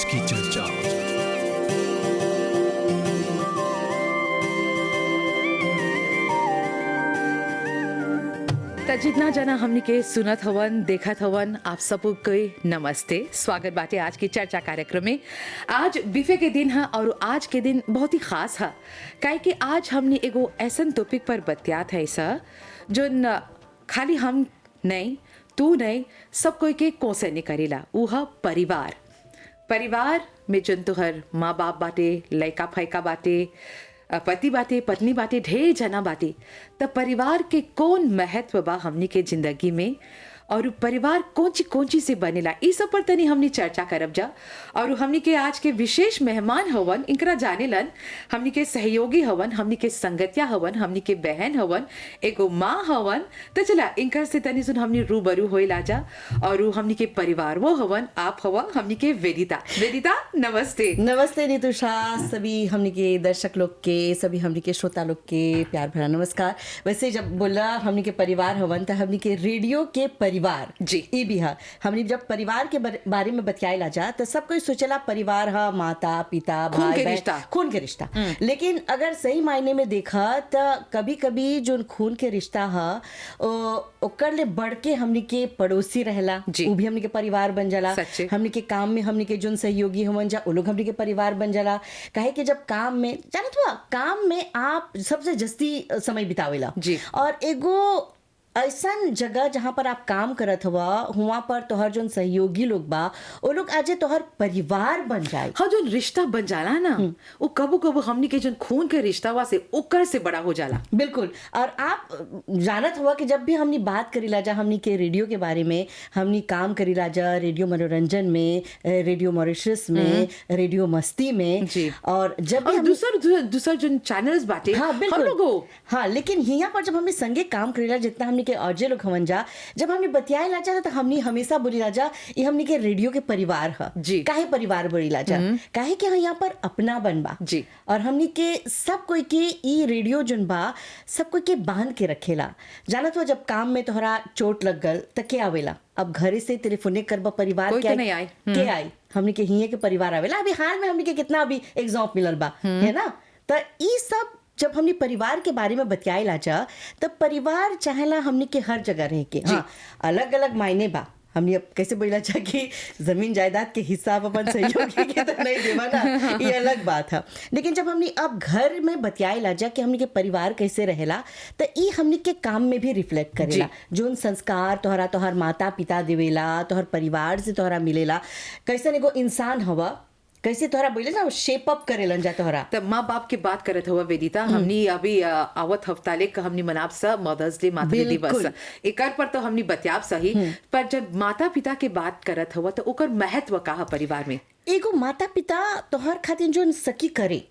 आज की चर्चा। त जितना जना हमनी के सुनत हवन देखत हवन आप सबको के नमस्ते। स्वागत बाटे आज की चर्चा कार्यक्रम में। आज बिफे के दिन है और आज के दिन बहुत ही खास है काहे कि आज हमने एगो ऐसन टॉपिक पर बतियात है ऐसा जो खाली हम नहीं तू नहीं सब कोई के कोसे नहीं करेला ऊ है परिवार। परिवार में जन तोहर माँ बाप बाटे, लइका फैका बाटे, पति बाटे, पत्नी बाटे, ढेर जना बाटे। त परिवार के कौन महत्व बा हमनी के जिंदगी में और परिवार कौन ची से बनेला ई सब पर तनी हमनी चर्चा करब जा। और हमनी के आज के विशेष मेहमान हवन, इनकरा जानेलन, हमनी के सहयोगी हवन, हमनी के संगतिया हवन, हमनी के बहन हवन, एगो माँ हवन। तो चला इनकर से तनी सुन हमनी रूबरू होइला जा। और हमनी के परिवार वो हवन, आप हवा हमनी के वेदिता। वेदिता नमस्ते। नमस्ते नितुषा, सभी हमने के दर्शक लोग के, सभी हमने के श्रोता लोग के प्यार भरा नमस्कार। वैसे जब बोला हमने के परिवार हवन तो हमने के रेडियो के परिवार जी ई भी है। हमने जब परिवार के बारे में बतियाला जा तो सब कोई सोचला परिवार है माता पिता खून भाई के बहन, रिश्ता। खून के रिश्ता। लेकिन अगर सही मायने में देखा तो कभी कभी जो खून के रिश्ता है ओकर ले बढ़ के हमने के पड़ोसी रहला, जी। वो भी हमने के परिवार बन जाला। सच्चे। हमने के काम में हमने के जोन सहयोगी हमन जा वो लोग हमने के परिवार बन जाला। काहे कि जब काम में जानत हुआ काम में आप सबसे जस्ती समय बितावेला जी। और एगो ऐसन जगह जहाँ पर आप काम करत हुआ हुआ पर तोहर जोन सहयोगी लोग बा वो लोग आज तोहर परिवार बन जाए। हाँ जो रिश्ता बन जाला ना वो कबो कबो हमनी के जो खून के रिश्ता हुआ से ओकर से बड़ा हो जाला। बिल्कुल। और आप जानत हुआ कि जब भी हमनी बात करीला जा हमनी के रेडियो के बारे में, हमनी काम करीला जा रेडियो मनोरंजन में, रेडियो मॉरिशस में, रेडियो मस्ती में जी। और जब भी और हमनी- दूसर जो चैनल्स बाटे हाँ हम बिल्कुल लोगो हाँ, लेकिन यहाँ पर जब हमने संगे काम करेला जितना हमने के औजे लोग हमन जा जब हमने बतियाए ला जा तो हमने हमेशा बोली ला जा ये हमने के रेडियो के परिवार है। जी। काहे परिवार बोली ला जा काहे कि यहाँ पर अपना बनबा जी। और हमने के सब कोई के ई रेडियो जोन बा सब कोई के बांध के रखेला। जानत हो जब काम में तोहरा चोट लग गल त के आवेला, अब घरे से टेलीफोने करबा परिवार कोई के नहीं आई। के आई हमने के हिये के परिवार आवेला। अभी हाल में हमने के कितना अभी एग्जाम मिलल बा है ना। त ई सब जब हमने परिवार के बारे में बतियाए ला जा तब परिवार चाहेला हमने के हर जगह रह के। हाँ अलग अलग मायने बा। हमने अब कैसे बोला जा कि जमीन जायदाद के हिसाब अपन सहयोगी के तो नहीं देवा ना, ये अलग बात है। लेकिन जब हमने अब घर में बतियाए ला जा कि हमने के परिवार कैसे रहेला तो ई हमने के काम में भी रिफ्लेक्ट करेला। जोन संस्कार तोहर माता पिता देवेला, तोहर परिवार से तोहरा मिलेला, कैसे एगो इंसान हवा, कैसे तोहरा बोले ना शेप अप करेलन जा तोहरा। तब माँ बाप के बात करत हुआ वेदिता, हमनी अभी आवत हफ्ताले का हमनी मनाब सा मदर्स डे, माता दिवस। एकर पर तो हमनी बतियाब सही, पर जब माता पिता के बात करत हुआ तो ओकर महत्व का है परिवार में। एगो माता पिता तोहर खातिर जोन सकी करे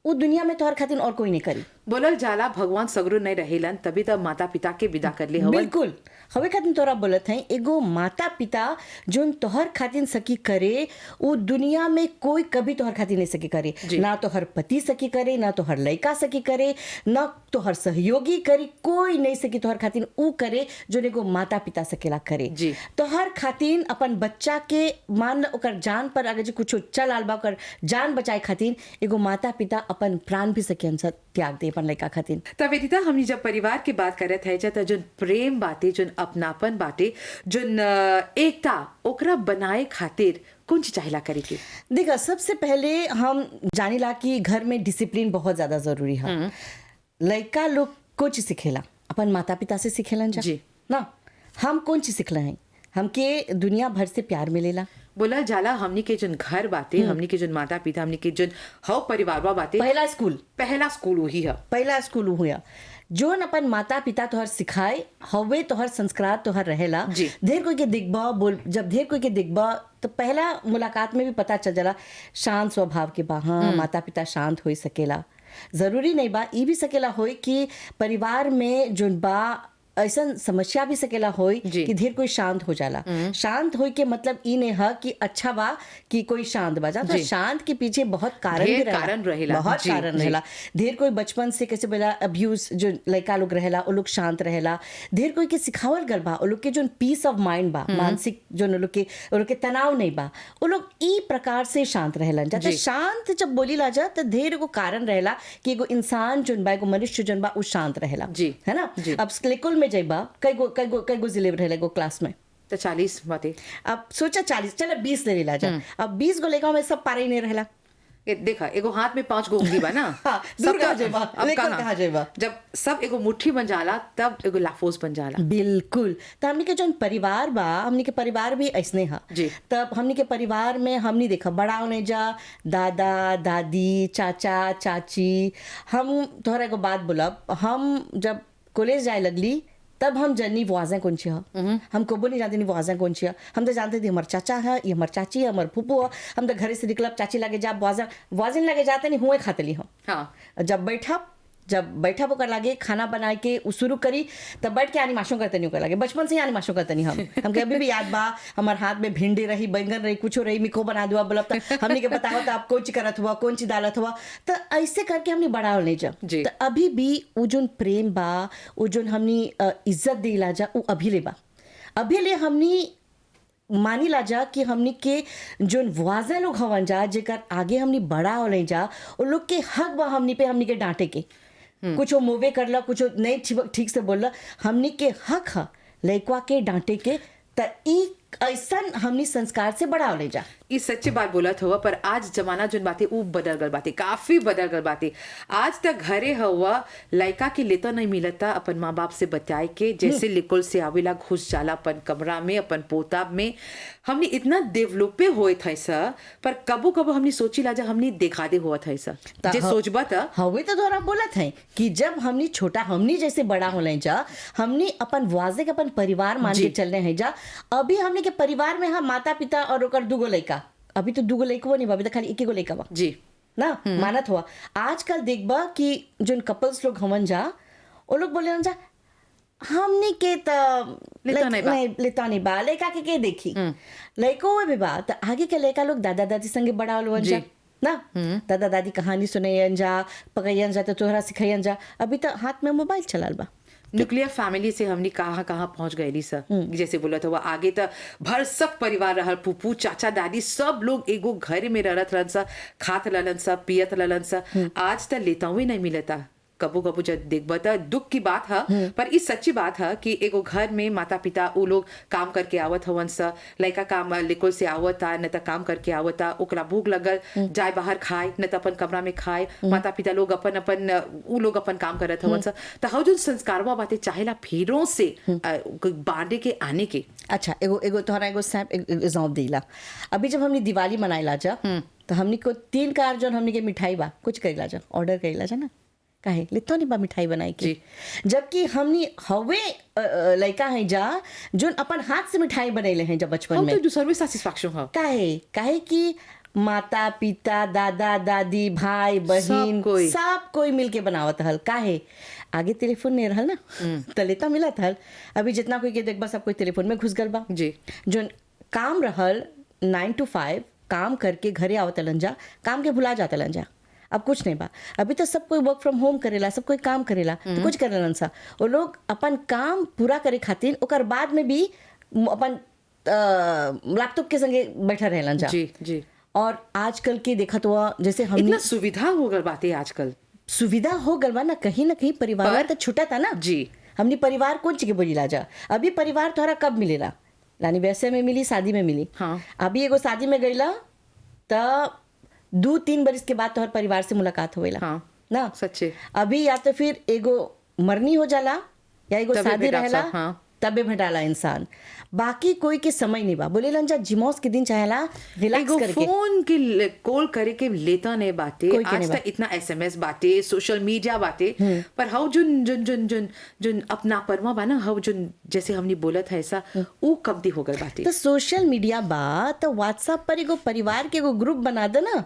वो दुनिया में तोहर खातिर और कोई नहीं करी। बोलल जाला भगवान सगरो नहीं रहेलन तभी तो माता पिता के विदा कर ले हवन। बिल्कुल हवे खातिर तोरा बोलत है एगो माता पिता जोन तोहर खातिर सकी करे वो दुनिया में कोई कभी तोहर खातिर नहीं सकी करे। ना तोहर पति सकी करे, ना तोहर लड़का सकी करे, ना तोहर सहयोगी करी, कोई नहीं सकी तोहर खातिर ऊ करे जो एगो माता पिता सकेला करे। जी। तोहर खातिर अपन बच्चा के मान ओकर जान पर अगर जो कुछ चल आल बा ओकर जान बचाए खातिर एगो माता पिता अपन प्राण भी सके त्याग दे अपन लड़का खातिर। तब वेदिता हमनी जब परिवार की बात करत है जब जोन प्रेम बाटे, जोन अपनापन बाटे, जोन एकता ओकरा बनाए खातिर कौन चीज चाहिला करे के? देखा सबसे पहले हम जानिला कि घर में डिसिप्लिन बहुत ज्यादा जरूरी है। लड़का लोग कौन चीज सिखेला अपन माता पिता से सिखेलन जा जी। ना। हम कौन चीज सिखला है हमके दुनिया भर से प्यार मिलेला। बोला जाला हमनी के जोन घर बाटे, हमनी के जोन माता पिता, हमनी के जोन हव परिवार बाटे, पहला स्कूल वही है। पहला स्कूल हुआ जोन अपन माता पिता तोहर सिखाए हवे तोहर संस्कार तोहर रहेला। जी। ढेर कोई के दिखबा बोल जब ढेर कोई के दिखबा तो पहला मुलाकात में भी पता चल जाला शांत स्वभाव के बा। हाँ माता पिता शांत हो सकेला, जरूरी नहीं बा ई भी सकेला होई कि परिवार में जोन बा ऐसा समस्या भी सकेला होई जी। कि ढेर कोई शांत हो जाला। शांत होई के मतलब ई नहीं है कि अच्छा बा कि कोई शांत बा जा, तो जी। शांत के पीछे बहुत कारण भी ढेर रहेला, कारण रहेला। बहुत जी, कारण जी। रहेला। ढेर कोई बचपन से कैसे बोला अब्यूज जो लड़का लोग रहेला वो लोग शांत रहेला। ढेर कोई के सिखावल गल बा वो लोग के जो पीस ऑफ माइंड बा, मानसिक जो वो लोग के तनाव नहीं बा, वो लोग ई प्रकार से शांत रहेलन जा। तो जी। शांत जब बोली ला जा तो ढेर एगो कारण रहेला कि एगो इंसान जोन बा, एगो मनुष्य जोन बा, वो शांत रहेला, जी। है ना। जी। अब स्कूल में जाइबा कई गो जिले रहेला एगो क्लास में। तो 40 बातें अब सोचा 40 चलो 20 ले लेला जा। अब 20 गो लड़का में सब पारे ही नहीं रहेला। देखा एगो हाथ में 5 गो उंगली बा ना। हाँ, दूर सबका- कहाँ जाइबा, अब लेकर कहाँ? कहाँ जाइबा? जब सब एगो मुट्ठी बन जाला तब एगो लाफोस बन जाला। बिल्कुल। तो हमनी के जो परिवार बा, हमनी के परिवार भी ऐसने हा। जी। तब हमनी के परिवार में हमनी देखा बड़ा होने जा दादा दादी चाचा चाची। हम तोहरा एगो बात बोलब, हम जब कॉलेज जाए लगली तब हम जन्नी वाजें कौन ची है। हम कबो नहीं जानते नहीं वाजें कौन ची है। हम तो जानते थे हमार चाचा है, ये हमार चाची है, हमार फूफू है। हम तो घरे से निकलब चाची लगे जा वाजें लगे जाते नहीं हुए खाते ली हम। हाँ। जब बैठा होकर लागे खाना बना के उ शुरू करी तब बैठ के एनिमेशन करते नहीं होकर लागे। बचपन से ही एनिमेशन करते नहीं हम के अभी भी याद बा। हमार हाथ में भिंडी रही, बैंगन रही, कुछ रही, मिको बना दुआ बोलब त हमनी के बताओ तो आप कौन ची करत हुआ, कौन ची डालत हुआ। तो ऐसे करके हमनी बड़ा हो नहीं जा। जी। तो अभी भी उ जोन प्रेम बा, उ जोन हमनी इज्जत दिला जा, उ अभी ले बा। अभी ले हमनी मानी ला जा कि हमनी के जोन वाजा लोग हवन जा जेकर आगे हमनी बड़ा हो नहीं जा, वो लोग के हक बा हमनी पे हमनी के डांटे के। कुछ मोवे करला, कुछ नहीं ठीक से बोलला, हमनी के हक है लड़का के डांटे के। त ई ऐसा हमनी संस्कार से बड़ा हो नहीं जा। ये सच्ची बात बोलत हुआ, पर आज जमाना जोन बातें वो बदल गल बातें, काफी बदल गल बातें। आज तक घरे हुआ लड़का के लेता नहीं मिलता अपन माँ बाप से बताए के, जैसे लिकुल से आवेला घुस जाला अपन कमरा में, अपन पोताब में। हमने इतना डेवलपे हुए थे सर, पर कबो कबो हमने सोची ला जा हमने देखा दे हुआ था सर। जे सोचबा था हवे तो दोहरा बोलत है कि जब हमनी छोटा हमनी जैसे बड़ा हो नहीं जा, हमनी अपन वाजे के अपन परिवार मान के चलने हैं जा। अभी हमनी के परिवार में हम माता पिता और ओकर दुगो लड़का, अभी तो दुगो लड़का नहीं बा, अभी तो खाली एक गो लड़का बा जी ना। मानत हुआ आजकल देखबा कि जोन कपल्स लोग हमन जा, वो लोग बोले जा हमनी के त लेता नहीं बा। लेता नहीं बा, लड़का के देखी लड़को भी बा। तो आगे के लड़का लोग दादा दादी संगे बड़ा होल जा ना। दादा दादी कहानी सुनैन जा, पकैन जा, तो तोहरा सिखैन जा। अभी तो हाथ में मोबाइल चलाल बा। न्यूक्लियर फैमिली से हमने कहाँ कहाँ पहुंच गए सर। जैसे बोला था वो आगे तक भर सब परिवार रहल, फूफू चाचा दादी सब लोग एगो घर में रहत रहन सा, खात रहलन सा, पियत रहलन सा। आज तक लेता हुए नहीं मिलता। कबो कबो जब देखबा त दुख की बात है, पर इस सच्ची बात है कि एगो घर में माता पिता वो लोग काम करके आवत हवन सा, लड़का काम लिकोल से आवता न त काम करके आवता, ओकरा भूख लगल जाए बाहर खाए न त अपन कमरा में खाए। माता पिता लोग अपन अपन वो लोग अपन काम करत हवन सा। त हौ जो संस्कारवा बातें चाहेला फेरों से बांधे के आने के। अच्छा एगो तोहरा एगो सैप एग्जाम देला। अभी जब हमने दिवाली मनाइला जा तो हमनी को 3 कार जो हमनी के मिठाई बा कुछ करेला जा, ऑर्डर करेला जा ना। काहे लेतो नहीं बा मिठाई बनाई के, जबकि हमनी हवे लड़का है जा जोन अपन हाथ से मिठाई बनैले हैं जब बचपन में। तो दूसर में सैटिस्फैक्शन है। काहे कि माता पिता दादा दादी भाई बहन सब कोई मिलके बनावत हल। काहे आगे टेलीफोन नहीं रहल ना, तो लेता मिलत हल। अभी जितना कोई के देखबा सब कोई टेलीफोन में घुस गल बा। जी जोन काम रहल 9 to 5 काम करके घरे आवत लन जा, काम के भुला जाता लन जा। अब कुछ नहीं बा। अभी तो सब कोई वर्क फ्रॉम होम करेला, सब कोई काम करेला, तो कुछ करेलन सा। वो लोग अपन काम पूरा करे खातिर ओकर बाद में भी अपन लैपटॉप के संगे बैठा रहलन जा। जी जी। और आजकल के देखा तो जैसे हम इतना सुविधा हो गल बातें आजकल, सुविधा हो गल बा ना, कहीं परिवार तो छुटा था ना। जी हमने परिवार कौन चीज के बोली ला जा। अभी परिवार तोहरा कब मिलेला? रानी वैसे में मिली, शादी में मिली। हाँ। अभी एगो शादी में गईला तो 2-3 बरिस के बाद तोहर परिवार से मुलाकात होवेला। हाँ ना सच्चे। अभी या तो फिर एगो मरनी हो जाला या एगो तबे शादी भेटा रहेला, हाँ। तबे भेटाला इंसान। बाकी कोई के समय नहीं बा। बोले लन जा जिमोस के दिन चाहेला रिलैक्स एगो करके फोन के कॉल करे के लेता नहीं बातें। कोई के आज नहीं तक इतना SMS बातें, सोशल मीडिया बातें, पर हाउ जुन जुन जुन जुन जुन अपना परमा बा ना, हाउ जुन जैसे हमने बोला था ऐसा वो कमती हो गल बातें। तो सोशल मीडिया बा तो व्हाट्सएप पर एगो परिवार के एगो ग्रुप बना दे ना,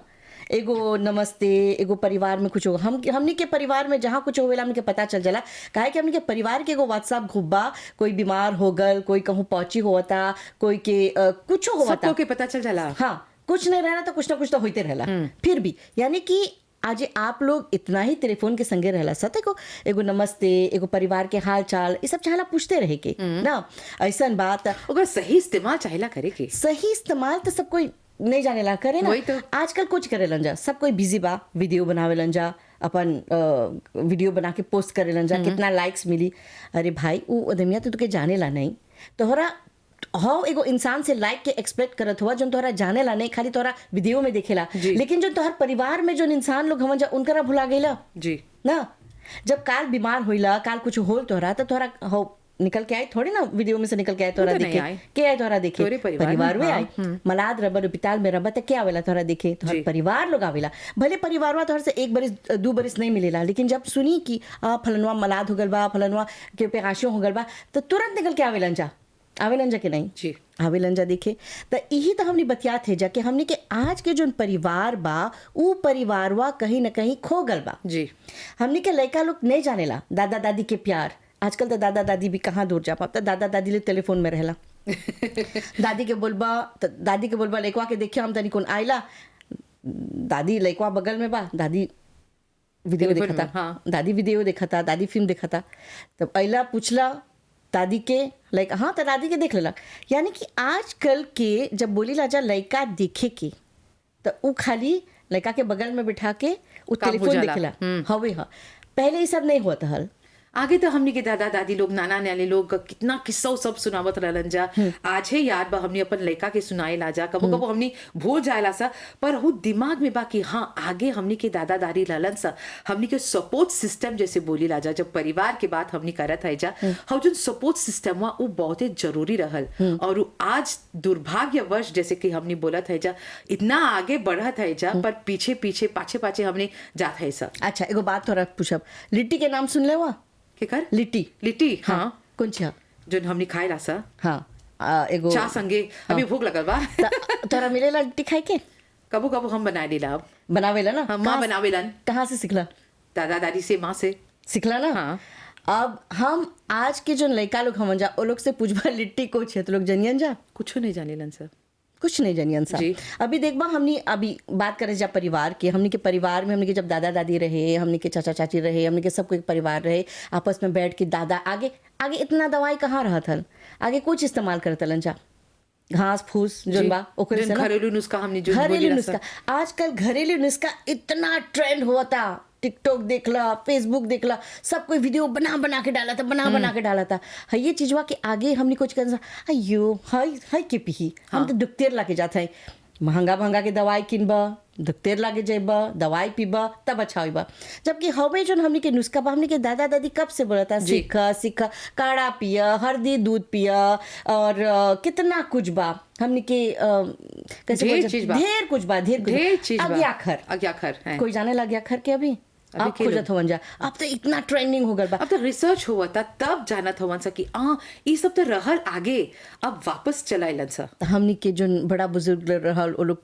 एगो नमस्ते, एगो परिवार में कुछ हो हमनी के परिवार में जहाँ कुछ होवेला हमनी के पता चल जाला। काहे कि हमनी के परिवार के एगो व्हाट्सएप ग्रुप बा, कोई बीमार हो गल, कोई कहूँ पहुंची होता, कोई के कुछ होता, सबको के पता चल जाला। हाँ, कुछ नहीं रहना तो कुछ ना कुछ तो होते रहला। फिर भी यानी कि आज आप लोग इतना ही टेलीफोन के संगे रहला सते को एगो नमस्ते, एगो परिवार के हाल चाल, ये सब चाहला पूछते रहे के ना। ऐसन बात अगर सही इस्तेमाल चाहेला करे के, सही इस्तेमाल तो सब कोई नहीं जाने ला करे ना। वही तो। आजकल कुछ करेलन जा, सब कोई बिजी बा, वीडियो बनावेलन जा, अपन वीडियो बना के पोस्ट करेलन जा, कितना लाइक्स मिली। अरे भाई वो आदमिया तो तुके जाने ला नहीं, तोहरा हाउ एगो इंसान से लाइक के एक्सपेक्ट करत हुआ जो तोहरा जाने ला नहीं, खाली तोहरा वीडियो में देखेला। लेकिन जो तोहर परिवार में जो इंसान लोग हमन जा उनकरा भुला गईला जी ना। जब काल बीमार होइला, काल कुछ होल तोहरा, तो तोहरा हो निकल के आई थोड़ी ना, वीडियो में से निकल के आए तोहरा वो तो नहीं देखे आए। के आए तोहरा देखे, तोरे परिवार में हाँ, आए। मलाद रबर पिताल में रबर तो क्या आवेला तोहरा देखे, तोहर परिवार लोग आवेला। भले परिवार में तोहर से 1 बरिस 2 बरिस नहीं मिलेला, लेकिन जब सुनी कि फलनवा मलाद हो गल बा, फलनवा के पेगाशियों हो गल बा, तो तुरंत निकल के आवेलन जा, आवेलन जा के नहीं जी। आवेलन जा देखे। तो यही तो हमने बतियात है जा कि हमने के आज के जो परिवार बा ऊ परिवारवा कहीं न कहीं खो गल बा जी। हमने के लड़का लोग नहीं जानेला दादा दादी के प्यार। आजकल तो दादा दादी भी कहाँ दूर जा पाता, दादा दादी ले टेलीफोन में रहला। दादी के बोलबा लड़कवा के देखियो हम तनी कौन आइला, दादी लड़कवा बगल में बा, दादी वीडियो टेलीफोन देखता, में, हाँ। दादी वीडियो देखता, दादी फिल्म देखता। तब अइला पूछला दादी के लाइक, हाँ तो दादी के देख लेला। यानी कि आजकल के जब बोली लाजा लड़का देखे के, तो ऊ खाली लड़का के बगल में बिठा के ऊ काम हो टेलीफोन जाला। देखेला। हवे हाँ, पहले ये सब नहीं होता हल। आगे तो हमनी के दादा दादी लोग, नाना नानी लोग कितना किस्सा सब सुनावत रहलन जा। आज है याद बा हमनी अपन लड़का के सुनाए ला जा, कबो कबो हमनी भूल जाएला सा, पर वो दिमाग में बा कि हाँ आगे हमनी के दादा दादी रहलन सा, हमनी के सपोर्ट सिस्टम जैसे बोली ला जा। जब परिवार के बात हमनी करत है जा, हम जो सपोर्ट सिस्टम हुआ वो बहुत ही जरूरी रहल। और वो आज दुर्भाग्यवश जैसे कि हमनी बोलत है जा, इतना आगे बढ़त है जा, पर पीछे पीछे पाछे पाछे हमने जात है सब। अच्छा एगो बात थोड़ा पूछब, लिट्टी के नाम सुन ले हुआ? के कर लिट्टी लिट्टी, हाँ कौन सी? जो हमनी खाए ला सा, हाँ एगो चाह संगे अभी भूख लगल बा। तोरा मिलेला लिट्टी खाए के? कबो कबो हम बनाए लीला, अब बनावेला ना? हम माँ बनावेलन, कहाँ से सिखला? दादा दादी से, माँ से सिखला ना? हाँ। अब हम आज के जो लड़का लोग हमन जा, वो लोग से पूछबा लिट्टी को छे तो लोग जनियन जा कुछ नहीं जाने लन सर। कुछ नहीं जानियन सा। जी। अभी देखबा हमनी अभी बात करे जा परिवार के, हमनी के परिवार में हमनी के जब दादा दादी रहे, हमनी के चाचा चाची रहे, हमनी के सबको एक परिवार रहे, आपस में बैठ के दादा आगे आगे इतना दवाई कहाँ रहा था, आगे कुछ इस्तेमाल करता लन जा, घास फूस जोन बा ओकरे से ना, घरेलू नुस्खा हमने जो घरेलू नुस्खा। आजकल घरेलू नुस्खा इतना ट्रेंड हुआ था, टिकटॉक देखला, फेसबुक देखला, सब कोई वीडियो बना बना के डाला था, बना के डाला था। है ये चीजवा के आगे हमने कुछ करना, अयो हाय हाय के पी हम तो दुखतेर लाके जाते हैं, महंगा के दवाई किनबा, दुखतेर लागे जेबा, दवाई पीबा तब अच्छा होइबा। जबकि हवे जो हमने के नुस्खा बा, हमने के दादा दादी कब से बोलता सीखा काढ़ा पिया, हल्दी दूध पिया, और कितना कुछ बा हमने के कैसे ढेर कुछ बा अग्याखर है। कोई जाने लग गया खर के अभी अब खोजत होवन जा। अब तो इतना ट्रेंडिंग हो गल बा, अब तो रिसर्च हुआ था तब जानत होवन सा कि ये सब तो रहल आगे, अब वापस चलाइलन सा। हमनी के जो बड़ा बुजुर्ग रहल वो लोग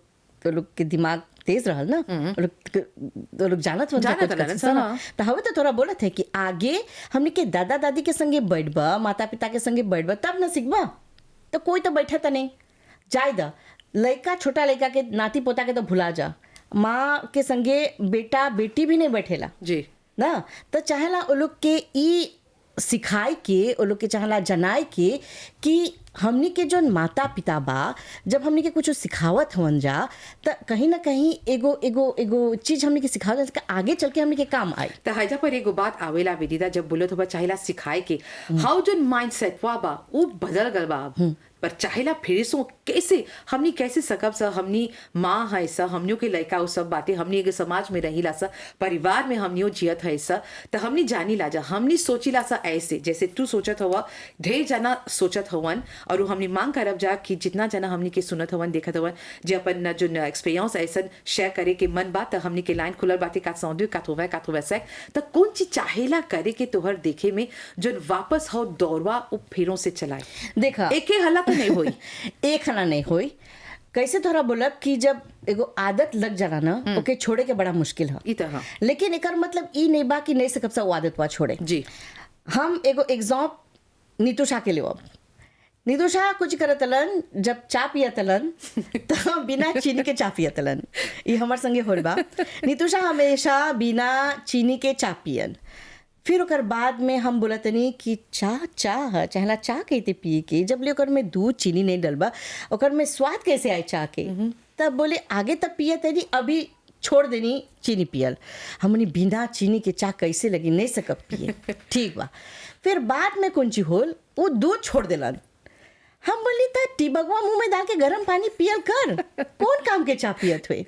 के दिमाग तेज रहल ना, वो लोग जानत हो तो हवे तो थोड़ा बोलत है कि आगे हमनी के दादा दादी के संगे बैठबा, माता पिता के संगे बैठबा तब ना सीखबा। तो कोई तो बैठा तो नहीं जाय द, लड़का छोटा लड़का के नाती पोता के तो भुला जा, माँ के संगे बेटा बेटी भी नहीं बैठेला जी ना। तो चाहेला वो लोग के ई सिखाए के, वो लोग के चाहेला जनाए के कि हमनी के जो माता पिता बा जब हमनी के कुछ सिखावत हवन जा, तो कहीं ना कहीं एगो चीज हमनी के सिखावत जा, आगे चल के हमनी के काम आई। तो हजा पर एगो बात आवेला विदिता, जब बोलत हो चाहेला सिखाए के, हाउ जो माइंडसेट वा बा वो बदल गल बा, पर चाहेला फिर सो कैसे सकब सा, हमनी माँ है सा, हमनियों के लड़का वो सब बातें, हमनी एक समाज में रही ला सा, परिवार में हमनियों जियत है सा, तो हमनी जानी ला जा, हमनी सोची ला सा ऐसे जैसे तू सोचत हुआ, ढेर जना सोचत हवन, और हमनी मांग करब जा कि जितना जना हमनी के सुनत हवन देखत हवन जे अपन जो एक्सपीरियंस ऐसा शेयर करे के मन बात, हमनी के लाइन खुलल बातें 402 तो कौन चीज चाहेला करे के तोहर देखे में जो वापस हो दौड़वा उ फिरों से चलाए। देखा एक हला तो नहीं होई एक हला नहीं होई, कैसे थोड़ा बोलब कि जब एगो आदत लग जाला ना ओके छोड़े के बड़ा मुश्किल है। ई त हाँ लेकिन एकर मतलब ई नहीं बा कि नहीं सकब सा वो आदत वा छोड़े। जी हम एगो एग्जाम नीतू शाह के लिए अब नीतू शाह कुछ करतलन जब चा पियतलन तो बिना चीनी के चा पियतलन। ये हमार संगे होल बा। नीतू शाह हमेशा बिना चीनी के चा पियन। फिर ओकर बाद में हम बोलतनी कि चाह चाहला चाह कहते पिए के जब ले ओकर में दूध चीनी नहीं डलबा ओकर में स्वाद कैसे आए चाह के। तब बोले आगे तब पिए तनी अभी छोड़ देनी चीनी पियल। हमनी बिना चीनी के चाह कैसे लगी नहीं सकब पिए। ठीक बा। फिर बाद में कौन चीज होल वो दूध छोड़ देलन। हम बोली था टिबगवा मुंह में डाल के गर्म पानी पियल कर कौन काम के चाह पियत हुए।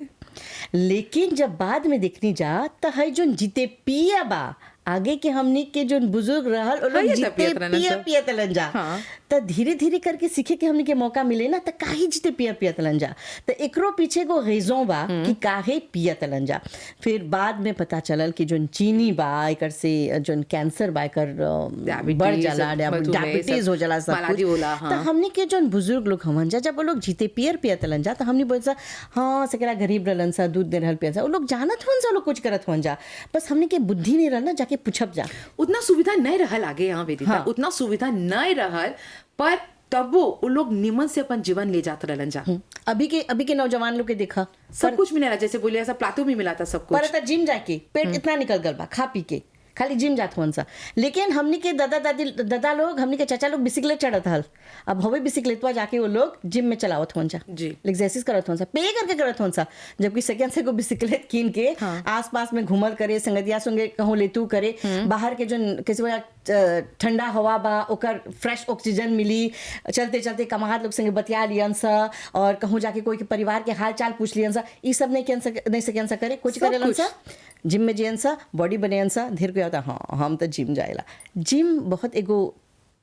लेकिन जब बाद में देखनी जा तो है जो जीते पिया बा आगे के हमनी के जो बुजुर्ग रहल वो लोग ये त जीते पियत रहलन पिया सब। पियतलन जा। हाँ। तो धीरे धीरे करके सीखे के हमनी के मौका मिले ना तो काहे जीते पिया पियतलन जा। तो एकरो पीछे को रेजों बा कि काहे पियतलन जा। फिर बाद में पता चलल कि जोन चीनी बा एकर से जोन कैंसर बा एकर डायबिटीज, बढ़ जाला मधुमेह, डायबिटीज सब हो जाला सब मालाजी कुछ। होला, तो हाँ। हमनी के जोन बुजुर्ग लोग हमन जा जब वो लोग जीते पियर पियतलन जा तो हमनी बोल सा हाँ सकेला गरीब रहलन सा दूध दे रहल पियन सा वो लोग जानत हवन सा लोग कुछ करत हवन जा बस हमनी के बुद्धि नहीं रहल ना जाके पूछब जा। उतना सुविधा नहीं रहल आगे यहाँ वेदिता हाँ। उतना सुविधा नहीं रहल पर तबो वो लोग निमन से अपन जीवन ले जाते रहलन जा। अभी के नौजवान लोग के देखा सब कुछ मिलेला जैसे बोलिए ऐसा प्लाटो में मिला था सब पर कुछ। आता जिम जाके पेट इतना निकल गल बा खा पी के खाली जिम जात हवन सा। लेकिन हमनी के दादा लोग हमनी के चाचा लोग बिसिकलेट चढ़त हल। अब हवे बिसिकलेटवा जाके वो लोग जिम में चलावत हवन सा जी। एक्सरसाइज करत हवन सा पे करके करत हवन सा। जबकि सेकंड से को बिसिकलेट कीन के हाँ। आसपास में घूमल करे संगतिया संगे कहूँ लेतू करे बाहर के जो कैसे बोला ठंडा हवा बा ओकर फ्रेश ऑक्सीजन मिली चलते चलते कमाहत लोग संगे बतिया लियन सा और कहूँ जाके कोई के परिवार के हाल चाल पूछ लियन सा। ई सब नहीं सकेन सा करे कुछ सब करेलन कुछ। सा जिम में जेन सा बॉडी बनेन सा धीरे को आता हाँ हम तो जिम जाएला। जिम बहुत एगो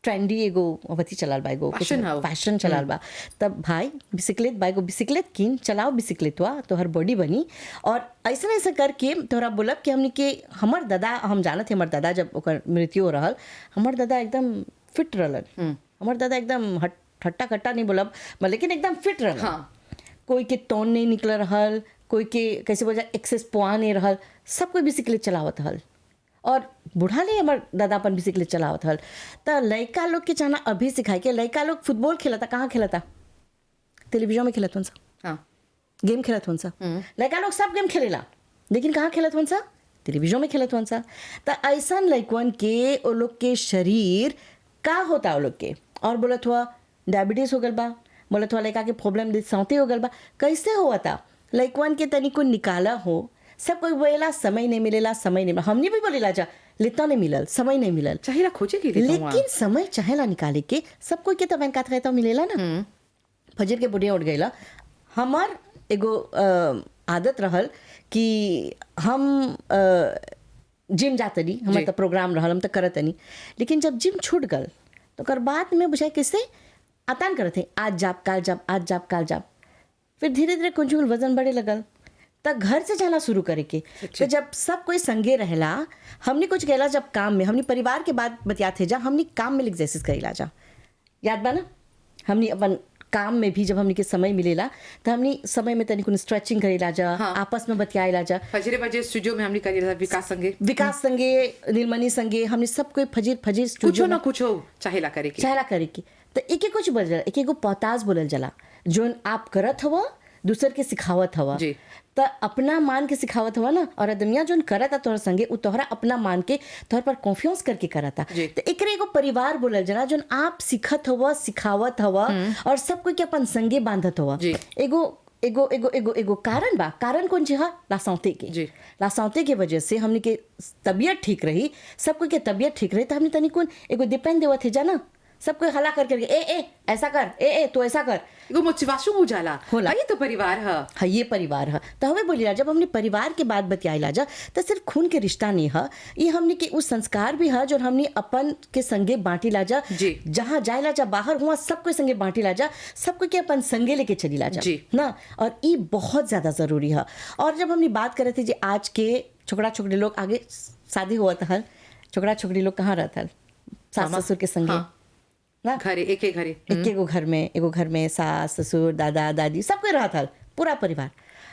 ट्रेंडी एगो अवधि चलाल बा एगो Fashion हौ। फैशन चलाल बा। तब भाई बिसिकलेट बा एगो बिसिकलेट कीन चलाओ बिसिकलेटवा तो हर बॉडी बनी। और ऐसा ऐसा करके तोहरा बोलब कि हमनी के हमर दादा हम जानत हमर दादा जब ओकर मृत्यु हो रहल हमर दादा एकदम फिट रहलन। हमर दादा एकदम हट्टा कट्टा नहीं बोलब लेकिन एकदम फिट रहलन। हाँ। कोई के तौन नहीं निकल रहल कोई के कैसे बोल एक्सेस पुआ नहीं रहल सब कोई बिसिकलेट चलावत हल। और बूढ़ा ले हमार दादा अपन बिसिकलेट चलावत हल। तो लड़का लोग के चाहना अभी सिखाए के लड़का लोग फुटबॉल खेलता कहाँ खेलता टेलीविजन में खेलत हन सा हाँ गेम खेलत हन सा। लड़का लोग सब गेम खेलेला लेकिन कहाँ खेलत हन सा टेलीविजन में खेलत हन सा। तो ऐसा लड़कन के वो लोग के शरीर का होता वो लोग के और बोलत हुआ डायबिटीज हो गल बा बोलत हुआ लड़का के प्रॉब्लम सांते हो गल बा कैसे हुआ था लड़कन के तनिको निकाला हो। सब कोई बोलेला समय नहीं मिलेला समय नहीं हमने भी बोलेला जा लेता नहीं मिलल समय नहीं मिलल चाहिए खोजे के लिए लेकिन समय चाहेला निकाले के सब कोई के तो बैंक खाता रहता मिलेला ना। फजर के बुढ़िया उठ गईला हमार एगो आदत रहल कि हम जिम जातनी हमार तो प्रोग्राम रहल हम तो करतनी। लेकिन जब जिम छूट गल तो कर बाद में बुझाए किससे आतान करते आज जाप काल जाप आज जाप काल जाप। फिर धीरे धीरे कुछ वजन बढ़े लगल तो घर से जाना शुरू करे के। तो जब सब कोई संगे रहला हमने कुछ कहला जब काम में हमने परिवार के बाद बतियाते जा हमने काम में एक्सरसाइज करेला जा याद बा ना। हमने अपन काम में भी जब हमने के समय मिलेला तो हमने समय में तनिक स्ट्रेचिंग करेला जा। हाँ। आपस में बतियाला जा फजरे बजे स्टूडियो में हमने करी विकास संगे नीलमणि संगे हमने सब कोई फजीर कुछ स्टूडियो ना कुछ चाहेला करे के चाहला करे की। तो एक कुछ बोल जाला एक पौताज बोलल जाला जोन आप करत हवा दूसर के सिखावत हवा। जी। तो अपना मान के सिखावत हवा ना और अदमिया जोन करता तोहर संगे उ तोहरा अपना मान के तोहर पर कॉन्फिडेंस करके करता। जी। तो एकरे एगो परिवार बोलल जाला जोन आप सिखत हवा सिखावत हवा और सब कोई के अपन संगे बांधत हवा। जी। एगो एगो एगो एगो एगो कारण बा कारण कौन है लासौते के। जी। लासौते के वजह से हमने के तबीयत ठीक रही सब कोई के तबीयत ठीक रही तो हमने तनिक एगो डिपेंड देवत है जाना सब कोई हला करके ए ऐसा कर ए तो ऐसा कर एगो मोटिवेशन हो जाला होला। ये तो परिवार है। हाँ ये परिवार है। तो हमें बोलिला जब हमने परिवार के बात बतियाला जा तो सिर्फ खून के रिश्ता नहीं है ये हमने के उस संस्कार भी है जो हमने अपन के संगे बांटी ला जा। जी। जहाँ जायला जा बाहर हुआ सब कोई संगे बांटी ला जा सब कोई के अपन संगे लेके चली ला जा जी। ना। और ये बहुत ज्यादा जरूरी है। और जब हमने बात करे थे जी आज के छोकरा छोकरी लोग आगे शादी हुआ था छोकरा छोकरी लोग कहाँ रहता सास मामा। ससुर के संगे हाँ। ना घरे एके घरे एक एगो घर में सास ससुर दादा दादी सब कोई रहत हल, पूरा परिवार।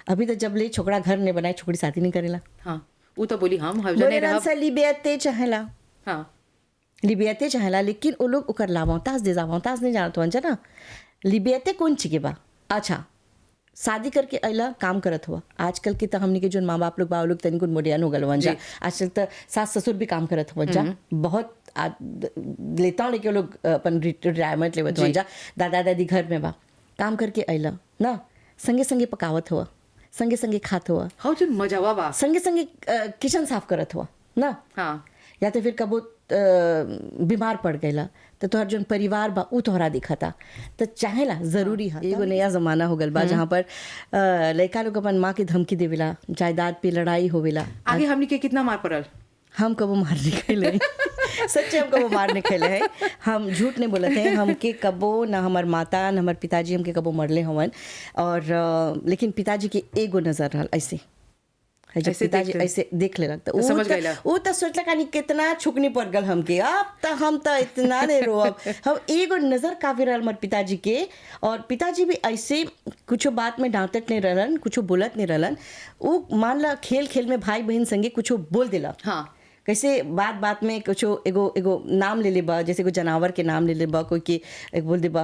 अभी तो जब ले छोकरा घर नहीं बनाए छोकरी शादी नहीं करेला। हाँ वो तो बोली हम हवजने बोले रहब। से लिबियते चाहेला, हाँ लिबियते चाहेला, लेकिन वो लोग ओकर लावांतास दे जावांतास नहीं जानत हवन ना। लिबियते कौन चीज के बा? अच्छा शादी करके अला काम करत हुआ। आजकल के तो हमनी के जो माँ बाप लोग बा वो लोग तनिक मोडियन हो गल वन जा। आजकल तो सास ससुर भी काम करत हुआ जा, बहुत लेता लेके वो लोग अपन रिटायरमेंट लेवत हुआ जा। दादा दादी घर में बा, काम करके अला ना, संगे संगे पकावत हुआ, संगे संगे खात हुआ, हाँ जो मजावा बा। संगे संगे किचन साफ करत हुआ ना। हाँ या तो फिर कबो बीमार पड़ गईला तो तोहर जोन परिवार बा उ तोहरा दिखता। तो चाहेला जरूरी है। एगो नया जमाना हो गल बा जहाँ पर लड़का लोग अपन माँ की धमकी देवेला, जायदाद पे लड़ाई होवेला। आगे हमनी के कितना मार पड़ल? हम कबो मार नहीं खेले सच्चे हम कबो मार नहीं खेले हैं, हम झूठ नहीं बोलते हैं। हमके कबो ना हमार माता ना हमार पिताजी हमके कबो मरले हवन। और लेकिन पिताजी के एगो नजर रहल ऐसे, जब ऐसे पिताजी देखते? ऐसे देख ले लगता समझ गइला। वो तो सोचला कानी कितना छुकनी पड़ गल हमके। अब तो हम तो इतना नहीं रोब। हम एगो नजर काफी रहल हमार पिताजी के। और पिताजी भी ऐसे कुछ बात में डांटत नहीं रहलन, कुछ बोलत नहीं रहलन। वो मान ला खेल खेल में भाई बहन संगे कुछ बोल देला। हाँ कैसे बात बात में कुछ एगो एगो नाम ले लेबा, जैसे एगो जानवर के नाम ले लेबा, कोई के एक बोल देबा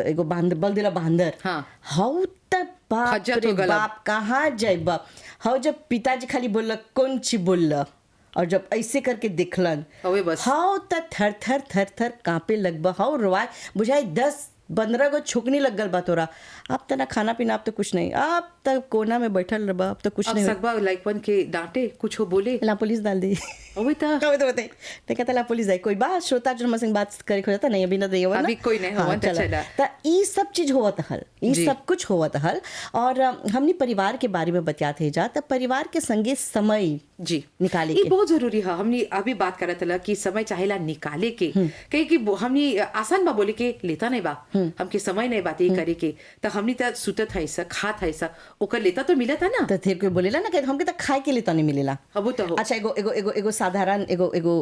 एगो बांदर बोल देला बांदर। हाँ। हाउ तक बाप खज्जत रे हो गला। बाप कहाँ जाइबा। हाउ जब पिताजी खाली बोलला कौन ची बोलला, और जब ऐसे करके दिखलन हवे बस। हाउ त थर थर थर थर कांपे लगबा। हाउ रोवाय बुझाई 10-15 गो छुकनी लग गल बा तोरा। अब तो ना खाना पीना, अब तो कुछ नहीं, अब तो कोना में बैठल रहा, अब तो कुछ अब नहीं। सकबा लाइकवन के डांटे कुछ हो बोले ला पुलिस डाल दी। अबे ता कभी तो बताइए नहीं कहता ला पुलिस जाए। कोई बात श्रोता जो हमसे बात करे हो जाता नहीं, अभी ना दे अभी कोई नहीं होवन त चला। तो ये सब चीज होवत हल, ये जी। सब कुछ होवत हल। और हमने परिवार के बारे में बतियाते जा तो परिवार के संगे समय जी निकाले ये के बहुत जरूरी है। हमने अभी बात करत हला कि समय चाहेला निकाले के, कहे कि हमने आसान बा बोले के लेता नहीं बा, हमके समय नहीं बात ये करे के। तो हमने तो सुतत है सा खात है सा, ओकर लेता तो मिलत है ना। तो फिर कोई बोलेला ना कि हमके तो खाए के लिए तो नहीं मिलेला। अब तो हो। अच्छा एगो एगो एगो एगो साधारण एगो एगो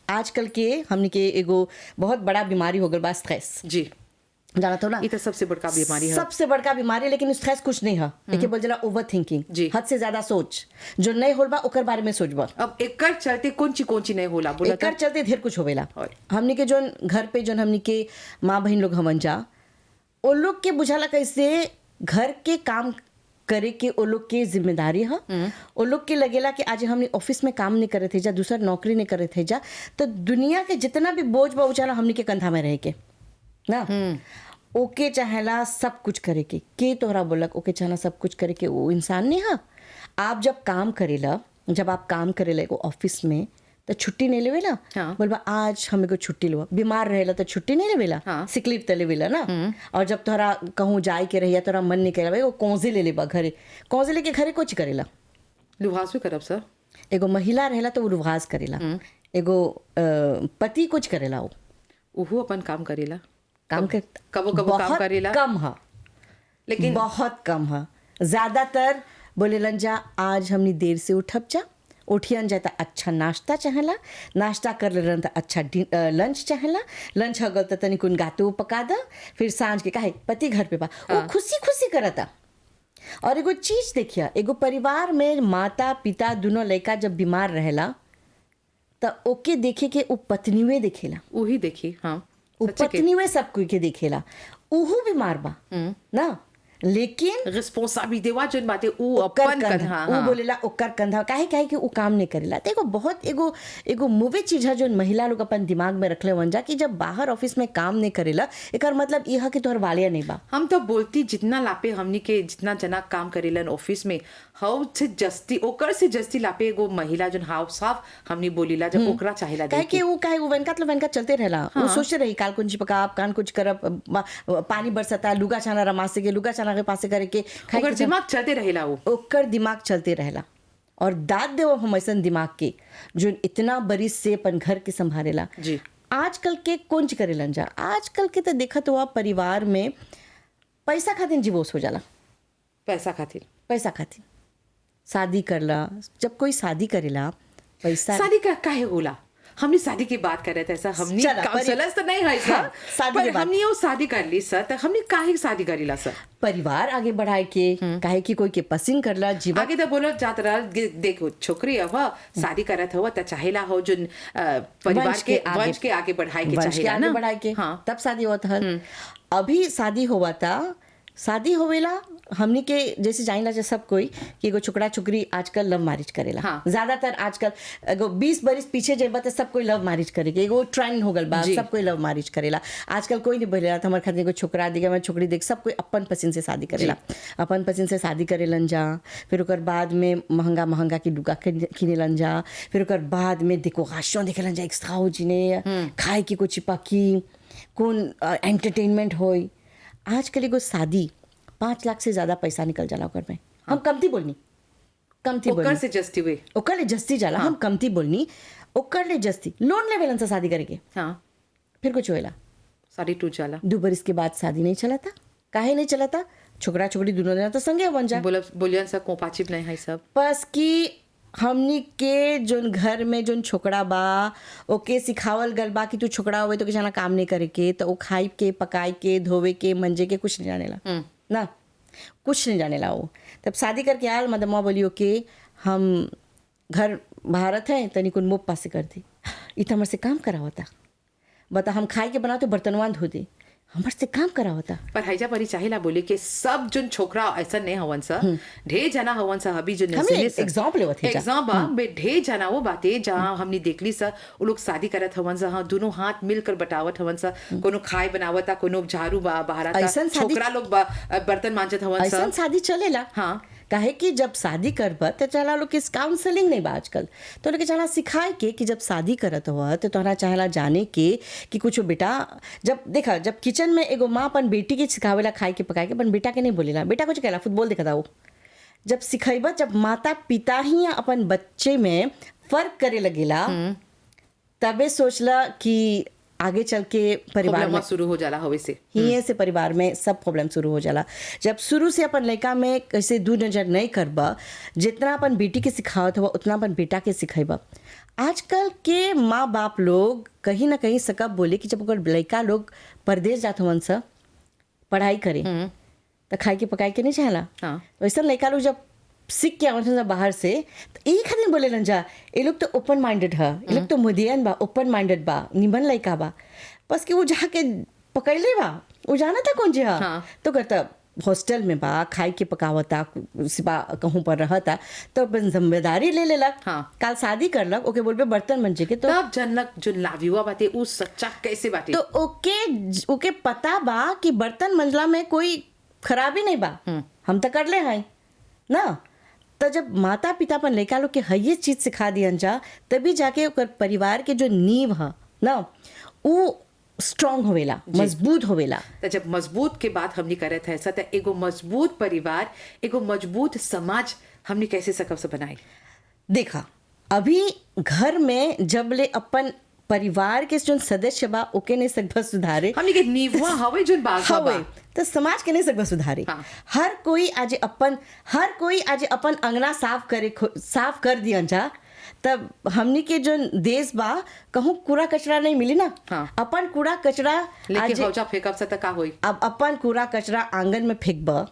आजकल के हमने के एगो बहुत बड़ा बीमारी हो गल बा, स्ट्रेस। जी जाना तो ना ये तो सबसे बड़का बीमारी है। सबसे बड़का बीमारी है, लेकिन स्ट्रेस कुछ नहीं है। एके बोल जला ओवर थिंकिंग, जी। हद से ज्यादा सोच, जो नहीं होल बा ओकर बारे में सोचबा। अब एकर चलते कौन ची नहीं होला बोला एकर चलते ढेर कुछ होवेला। और? हमनी के जोन घर पे जोन हमनी के माँ बहन लोग हमन जा, ओ लोग के बुझाला कैसे घर के काम करे के ओ लोग के जिम्मेदारी है। ओ लोग के लगेला कि आज हमने ऑफिस में काम नहीं करे थे जा, दूसरा नौकरी नहीं करे थे जा, तो दुनिया के जितना भी बोझ बा उचाला हमनी के कंधा में रह के ना। ओके चाहेला सब कुछ करे के तोहरा बोलक ओके चाहना सब कुछ करे के, वो इंसान नहीं है। आप जब काम करेला, जब आप काम करेला एगो ऑफिस में तो छुट्टी नहीं लेवेला। हाँ। बोलबा आज हमें को छुट्टी लो, बीमार रहेला तो छुट्टी नहीं लेवेला। हाँ। सिक लीव तो लेवेला ना। और जब तोहरा कहूँ जाए के रहिया तोरा मन नहीं करेला, वो कौजे ले लेबा घरे, कौजे लेके घरे कुछ करेला। लुहास भी करब सर। एगो महिला रहेला तो वो रुवाज करेला, एगो पति कुछ करेला, वो उहू अपन काम करेला, काम कर कबो काम करेला, कम है, लेकिन बहुत कम है। ज्यादातर बोलेलन जा आज हमनी देर से उठब जा, उठियन जाता अच्छा नाश्ता चाहेला, नाश्ता कर ले तो अच्छा लंच चाहेला, लंच हो गल तो तनी कुन गातो पका दा, फिर सांझ के काहे पति घर पे बा, वो खुशी खुशी करता। और एगो चीज देखिया, एगो परिवार में माता पिता दोनों लड़का जब बीमार रहेला तो ओके देखे के वो पत्नीवे देखेला, वही देखी। हाँ वो सच्चे के। पत्नीवे सब कोई के देखेला, उहू बीमार बा ना, लेकिन रिस्पांसिबिलिटी वा जोन बाते ऊ ओकर अपन कंधा, कंधा। ऊ हाँ बोलेला ओकर कंधा, काहे काहे कि ऊ काम नहीं करेला। तो एगो बहुत एगो एगो मुवे चीज है जो महिला लोग अपन दिमाग में रखले वन जा कि जब बाहर ऑफिस में काम नहीं करेला, एकर मतलब यह है कि तोहर वालिया नहीं बा। हम तो बोलती जितना लापे हमनी के जितना जना काम करेलन ऑफिस में, हाउ से जस्ती ओकर से जस्ती लापे एगो महिला जोन हाउ साफ हमनी बोलीला जब ओकरा चाहेला काहे देखे। कि ऊ काहे ऊ वनका तो वनका चलते रहला। ऊ सोचते रही काल कुंजी पकाब, कान कुछ करब, पानी बरसता, लुगा छाना रमासे के, लुगा छाना के पासे करे के, खाए ओकर के दिमाग चलते रहेला वो। ओकर दिमाग चलते रहेला। और दाद देव हम ऐसन दिमाग के जो इतना बरिस से अपन घर के संभालेला। जी आजकल के कौन ची करेलन जा, आजकल के तो देखत हुआ परिवार में पैसा खातिर डिवोर्स हो जाला, पैसा खातिर। पैसा खातिर शादी करला। जब कोई शादी करेला पैसा शादी का काहे होला? हमने शादी की बात कर रहे थे सर, हमने चला, काउंसलर्स तो नहीं है सर, हाँ, शादी पर की बात। हमने वो शादी कर ली सर, तो हमने काहे शादी करीला सर? परिवार आगे बढ़ाए के, काहे कि कोई के पसंद करला जीवन। आगे तो बोलो जात रहा देखो छोकरी अब शादी करत हो तो चाहेला हो जो परिवार के वंश के आगे बढ़ाए के वंश के चाहेला आगे ना। बढ़ाए के हाँ तब शादी होता है। अभी शादी हुआ था, शादी होवेला हमनी के जैसे जानिला जा सब कोई कि एगो छोकरा छोकरी आजकल लव मैरिज करेला। हाँ। ज्यादातर आजकल एगो 20 बरिस पीछे जेबा तो सब कोई लव मैरिज करेगे, एगो ट्रेंड हो गल बा, जी। सब कोई लव मैरिज करेला। आजकल कोई नहीं बोलेला तो हमारे खातिर एगो छोकरा दिखे, मैं छोकरी देख, सब कोई अपन पसंद से शादी करेला, अपन पसंद से शादी करेलन जा। फिर ओकर बाद में महंगा महंगा की लुगा किनेलन जा, फिर ओकर बाद में डेकोरेशन देखेलन जा, एक्स्ट्रा जिने खाए की कुछ चिपकी कौन एंटरटेनमेंट होई। आजकल एगो शादी 5 लाख से ज्यादा पैसा निकल जाला ओकर में। हम कमती बोलनी, कमती ओकर बोलनी, से जस्ती हुए। ओकर ले जस्ती जाला। हम कमती बोलनी, ओकर ले जस्ती लोन लेवेलन से शादी करेके। हाँ फिर कुछ होएला, शादी टूट जाला। 2 बरिस के बाद शादी नहीं चला था। काहे नहीं चला था? छोकरा छोकरी दोनों जना तो संगे बन जा। बोलियन सर कोपाचिप नहीं है सब। बस कि हमनी के जोन घर में जोन छोकरा बा ओके सिखावल गल बा कि तू छोकरा होवे तो के जाना काम नहीं करे के, तो वो खाई के पकाई के धोवे के मंजे के कुछ नहीं जानेला ना, कुछ नहीं जानेला वो। तब शादी करके आयल मदमा बोलियो कि हम घर भारत हैं तनी कुन मुँह पासे कर दी, इत हमर से काम करा होता। बता हम खाए के बनाओ तो बर्तनवान धो दे, हमर से काम करा होता। पर हैजा परी चाहेला बोले कि सब जोन छोकरा ऐसा नहीं हवन सा, ढेर जना हवन सा। अभी जो हमें एग्जाम्पल लेवत है जा। एग्जाम बे ढेर जना वो बातें जहाँ हमने देखली सा, वो लोग शादी करत हवन सा, हाँ दोनों हाथ मिलकर बटावत हवन सा, कोनो खाए बनावता, कोनो झाड़ू बहारता, ऐसन शादी- छोकरा लोग बर्तन मांजत हवन सा। ऐसा शादी चलेला। हाँ काहे कि जब शादी करब तो चला लोग किस काउंसलिंग नहीं बा आजकल, तो लोग चला सिखाए के कि जब शादी करत हुआ तो तोहरा चाहेला जाने के कि कुछ बेटा जब देखा जब किचन में एगो माँ अपन बेटी के सिखावेला खाए के पकाए के, अपन बेटा के नहीं बोलेला, बेटा कुछ कहला फुटबॉल देखा था वो। जब सिखेबा, जब माता पिता ही अपन बच्चे में फर्क करे लगेला, तबे सोचला कि आगे चल के परिवार में प्रॉब्लम शुरू हो जाला हवे से। हिये से परिवार में सब प्रॉब्लम शुरू हो जाला। जब शुरू से अपन लड़का में कैसे दूर नजर नहीं करबा, जितना अपन बेटी के सिखावत हुआ उतना अपन बेटा के सिखेबा। आजकल के माँ बाप लोग कहीं ना कहीं सकब बोले कि जब ओकर लड़का लोग परदेश जात हवन सा पढ़ाई करे तो खाए के पकाए के नहीं चाहला। हाँ। वैसा लड़का लोग जब सीख के आवत हन बाहर से तो एक खातिर बोलेलन जा ये लोग तो ओपन माइंडेड है, ये लोग तो मुदियन बा, ओपन माइंडेड बा, निमन लड़का बा। बस कि वो जाके पकड़ ले बा, वो जाना था कौन जी हाँ। तो कहता हॉस्टल में बा, खाए के पकावता, सिवा कहूँ पर रहता तो अपन जिम्मेदारी ले लेलक। हाँ। काल शादी करलक, ओके बोलबे बर्तन मंजे के, तो तब जनलक जो लाविवा बाते उ सच्चा कैसे बाते। तो ओके पता बा कि बर्तन मंजला में कोई खराबी नहीं बा, हम तो कर ले हैं ना। तो जब माता पिता अपन लड़का लोग के हये चीज सिखा दियन जा, तभी जाके ओकर परिवार के जो नींव है ना वो स्ट्रांग होवेला, मजबूत होवेला। तो जब मजबूत के बात हमने करे थे ऐसा, तो एगो मजबूत परिवार, एगो मजबूत समाज हमने कैसे सकब से बनाई। देखा अभी घर में जब ले अपन परिवार के जो सदस्य बा ओके नहीं सकबा सुधारे, हमने के नींवा हवे जोन बाग हवे तो समाज के नहीं सकबा सुधारे। हाँ। हर कोई आज अपन अंगना साफ कर दियन जा, तब हमनी के जो देश बा कहूँ कूड़ा कचरा नहीं मिली ना। हाँ। अपन कूड़ा कचरा लेकिन हौजा फेंकब से का होई। अब अपन कूड़ा कचरा आंगन में फेंकबा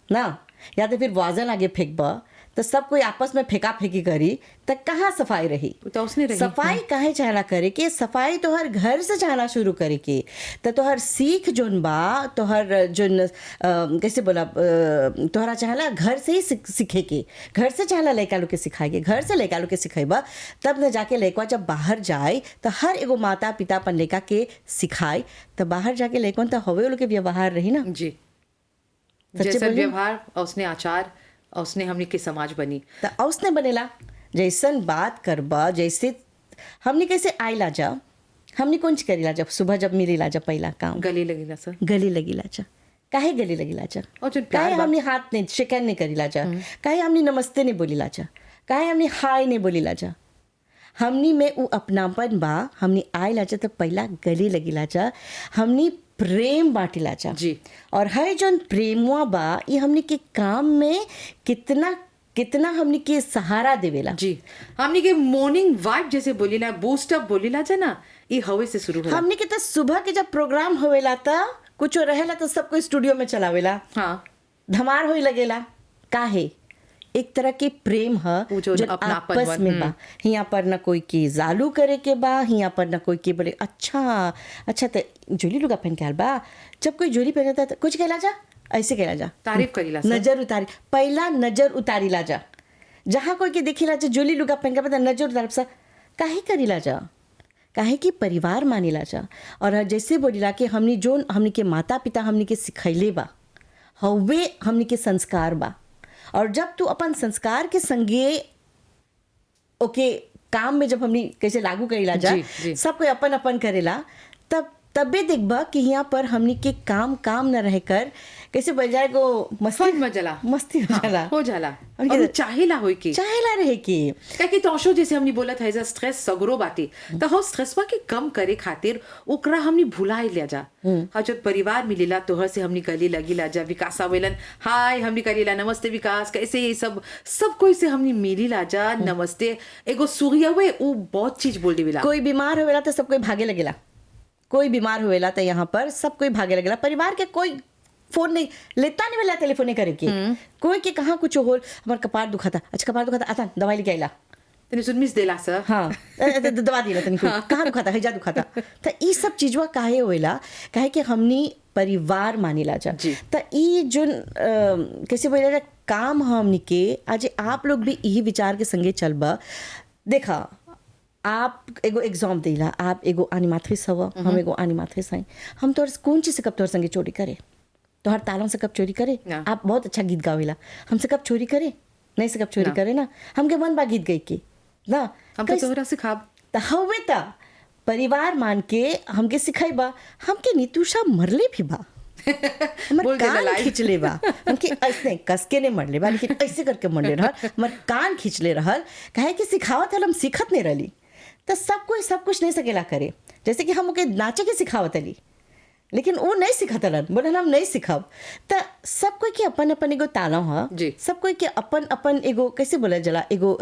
ना, या तो फिर वाजन आगे फेंकबा, तो सब कोई आपस में फेंका फेंकी करी तो कहाँ सफाई रही। तो उसने रही। सफाई काहे चाहना करे के, सफाई तो हर घर से चाहना शुरू करे के, तो हर सीख जोन बा, तो हर जोन कैसे बोला तोहरा चाहला घर से ही सीखे के, घर से चाहला लड़का लोग के सिखाएगे, घर से लड़का लोग के सिखेबा, तब न जाके लड़का जब बाहर जाए तो हर एगो माता पिता अपन लड़का के सिखाए, तो बाहर जाके लड़कन तो हवे लोग के व्यवहार रही ना। जी सच्चे जैसा बोली? व्यवहार और उसने आचार और उसने हमने के समाज बनी। तो उसने बनेला जैसन बात करबा, जैसे हमने कैसे आइला जा, हमने कौन चीज करीला जब सुबह जब मिलीला जब पहला काम गले लगेला सर। गली लगिला जा, काहे गली लगिला जा, और जो प्यार काहे बा- हमने हाथ नहीं शेकन नहीं करीला जा, काहे हमने नमस्ते नहीं बोलीला जा, काहे हमने हाय नहीं बोलीला जा। हमनी में उ अपनापन बा, हमनी आइला जा तो पहला गली लगिला जा, हमनी प्रेम बांटिला जा। जी। और हर जोन प्रेमुआ बा ये हमनी के काम में कितना कितना हमनी के सहारा देवेला। जी, हमनी के मॉर्निंग वाइब जैसे बोलीला, बूस्ट अप बोलीला जना, ई हवे से शुरू होला। हमनी के तो सुबह के जब प्रोग्राम होवेला त कुछ रहेला तो सब कोई स्टूडियो में चलावेला, हाँ, धमार होई लगेला। काहे? एक तरह के प्रेम वो जो जो अपनापन आपस में बा। हियां पर न कोई के जालू करे के बा, हियां पर न कोई के बोले अच्छा तो जोली लुगा पहन के आल बा। जब कोई जोली पहनता तो कुछ कहला जा, ऐसे कहला जा, तारीफ करीला सब। नजर उतारी, पहला नजर उतारीला जा। जहाँ कोई के देखिला जा जोली लुगा पहन के बता नजर उतार सा, काहे करीला जा? काहे कि परिवार मानिला जा। और जैसे बोलिला कि हमनी के माता पिता हमनी के सिखैले बा, हवे हमनी के संस्कार बा। और जब तू अपन संस्कार के संगे ओके काम में जब हमनी कैसे लागू करेला जा, जी, जी। सब कोई अपन अपन करेला, तबे देखबा कि यहाँ पर हमनी के काम न रह कर कैसे बन जाए गो मस्ती फन मजला, मस्ती हो जाला, हो जाला। हमनी और के- चाहेला होई की चाहेला रहे कि काहे तोशो जैसे हमनी बोलत है स्ट्रेस सगरो बाटे, तो हो स्ट्रेसवा के कम करे खातिर ओकरा हमनी भुलाए लिया जा। हा जब परिवार मिलेला तोहर से हमनी कली लगिला जा, विकास आवेलन, हाय हमनी कलीला, नमस्ते विकास, कैसे ये सब कोई से हमनी मिलीला जा, नमस्ते, एगो सुरियावे उ बहुत चीज बोल देवेला। कोई बीमार होवेला तो सब कोई भागे लगेला, कोई बीमार होवेला तो यहाँ पर सब कोई भागे लगेला। परिवार के कोई फोन नहीं लेता, नहीं मिला टेलीफोन करे के, कोई के कहाँ कुछ हो, हमार कपार दुखाता, अच्छा कपार दुखाता, आता दवाई लेके आइला, तने सुन मिस देला सर, हाँ दवा दिला तनी कोई, कहाँ दुखाता है, जा दुखाता। तो ई सब चीजवा काहे होएला? काहे कि हमनी परिवार मानिला जा। जी। तो ई जो कैसे बोला जा काम हमनी के, आज आप लोग भी यही विचार के संगे चलबा। देखा, आप एगो एग्जाम देला, आप एगो एनिमेट्रिस हवा, हम एगो एनिमेट्रिस हई, हम तोर कौन चीज से कब तोर संगे चोरी करे? तोहर तालों से कब चोरी करे? ना। आप बहुत अच्छा गीत गावेला, हमसे कब चोरी करे? नहीं से कब चोरी ना। करे ना, हमके मन बा गीत गई के ना, हम तो कैसे- तोहरा सिखाब। त हवे त परिवार मान के हमके सिखाइबा, हमके नितुषा मरले भी बा, हमर बोल देला कान लाइव। खींचले बा, हमके ऐसे कस के नहीं मरले बा, लेकिन ऐसे करके मरले रहल, हमर कान खींचले रहल। काहे कि सिखावत हल, हम सीखत नहीं रहली। तो सब कोई सब कुछ नहीं सकेला करे। जैसे कि हम ओके नाचे के सिखावत हली, लेकिन वो नहीं सिखत हलन, बोले हम नहीं सिखब। त सब कोई के अपन अपन एगो ताला ह, जी। सब कोई के अपन अपन एगो कैसे बोला जला, एगो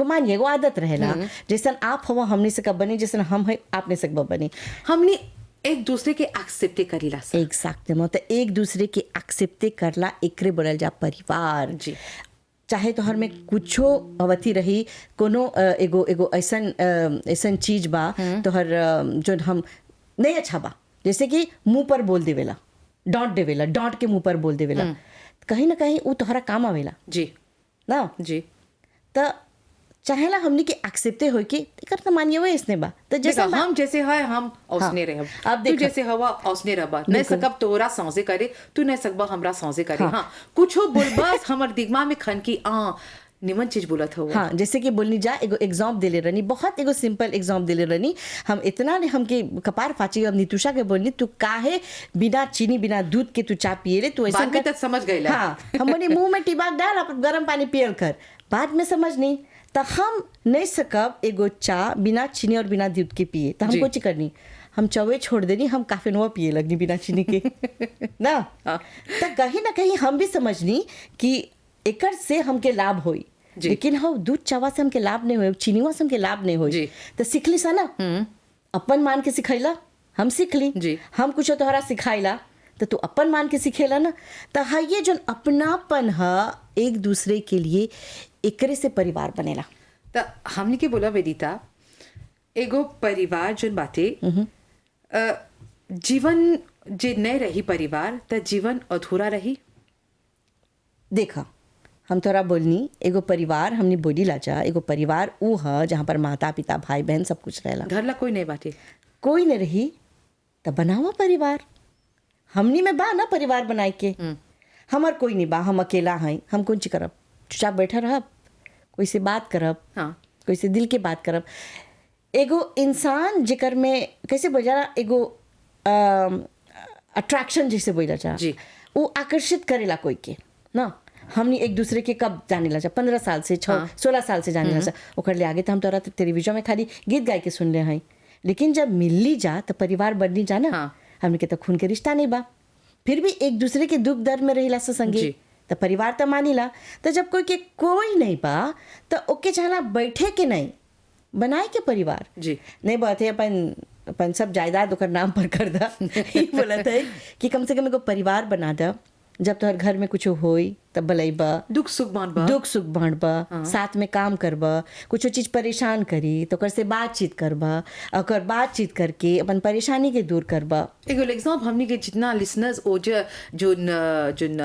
मानिए एगो आदत रहेला। जैसन आप हवा हमने से कब बनी, जैसन हम है आप नहीं सकब बनी। हमनी एक दूसरे के एक्सेप्टे करीला सर। एग्जैक्टली, तो एक दूसरे के एक्सेप्टे करला, एकरे बोलल जा परिवार। जी। चाहे तोहर में कुछो अवधि रही, कोनो एगो ऐसन चीज बा तोहर जो हम नहीं अच्छा बा, जैसे कि मुंह पर बोल देवेला, डांट देवेला, डांट के मुंह पर बोल देवेला, कहीं ना कहीं वो तोहरा काम आवेला जी ना। जी। त चाहेला हमनी के एक्सेप्टे होई के एकर त मानिए हुए इसने बा। तो जैसे देखा, हम जैसे है हम औसने रहब, अब तू देखा। जैसे हवा औसने रहबा, नहीं सकब तोरा सौंसे करे, तू नहीं सकबा हमरा सौंसे करे। हाँ, कुछो बोलबस हमर दिमाग में खन की निमन चीज बोलत हो। हाँ, जैसे कि बोलनी जा एगो एग्जाम देले रहनी, बहुत एगो सिंपल एग्जाम देले रहनी, हम इतना ने हमके कपार फाची, अब नितुषा के बोलनी तू काहे बिना चीनी बिना दूध के तू चाय पिएले, तू ऐसा बाद में तक समझ गईला। हाँ, हम बोली मुंह में टिबाक डाल, अब गर्म पानी पियल कर, बाद में समझ नहीं। तो हम नहीं सकब एगो चाय बिना चीनी और बिना दूध के पिए, तो जी। हमको चिकरनी, हम चवे छोड़ देनी, हम काफिनवा पिए लगनी बिना चीनी के ना। हाँ। तो कहीं ना कहीं हम भी समझनी कि एकर से हमके लाभ होई, जी। लेकिन हम दूध चावा से हमके लाभ नहीं होई, चीनीवा से हमके लाभ नहीं होई। जी। तो सीखली सा ना, अपन मान के सिखैला, हम सीख ली। जी। हम कुछ तोहरा सिखाइला तो तू अपन मान के सिखेला ना। तो हाँ, ये जो अपनापन है एक दूसरे के लिए, एकरे से परिवार बनेला। तो हमने के बोला वेदिता, एगो परिवार जोन बाटे, जीवन जे नहीं रही परिवार, तो जीवन अधूरा रही। देखा, हम तोरा बोलनी एगो परिवार, हमने बोली लाचा एगो परिवार ऊ है जहाँ पर माता पिता भाई बहन सब कुछ रहेला। घर ला कोई नहीं बाटे, कोई नहीं रही तो बनावा परिवार। हमनी में बा ना परिवार बनाए के, हमार कोई नहीं बा, हम अकेला हैं, हम कौन ची करब, चुपचाप बैठा रहब, कोई से बात करब, हाँ, कोई से दिल के बात करब। एगो इंसान जेकर में कैसे बोला, एगो अट्रैक्शन जैसे बोला जा, जी। वो आकर्षित करेला कोई के ना। हमनी एक दूसरे के कब जाने ला, 15 साल से 16 साल से जाने ला, ओकर ले आगे तो हम तोरा टेलीविजन में खाली गीत गाय के सुन ले हैं, लेकिन जब मिलली जा तो परिवार बननी जा ना। हाँ। हमने के तो खून के रिश्ता नहीं बा, फिर भी एक दूसरे के दुख दर्द में रहिला से संगे जी। तो परिवार तो मानीला। तो जब कोई नहीं बा तो ओके चाहला बैठे के नहीं बनाए के परिवार जी नहीं बात है अपन सब जायदाद ओकर नाम पर कर दा ही बोलत है कि कम से कम एगो परिवार बना दा। जब तोहर घर में कुछ होई तब बलैबा, दुख सुख बांटबा, दुख सुख बांटबा, साथ में काम करबा, कुछ चीज परेशान करी तो ओकर से बातचीत करबा, ओकर बातचीत करके अपन परेशानी के दूर करबा। एगो एग्जाम्पल हमनी के जितना लिसनर्स ओ जो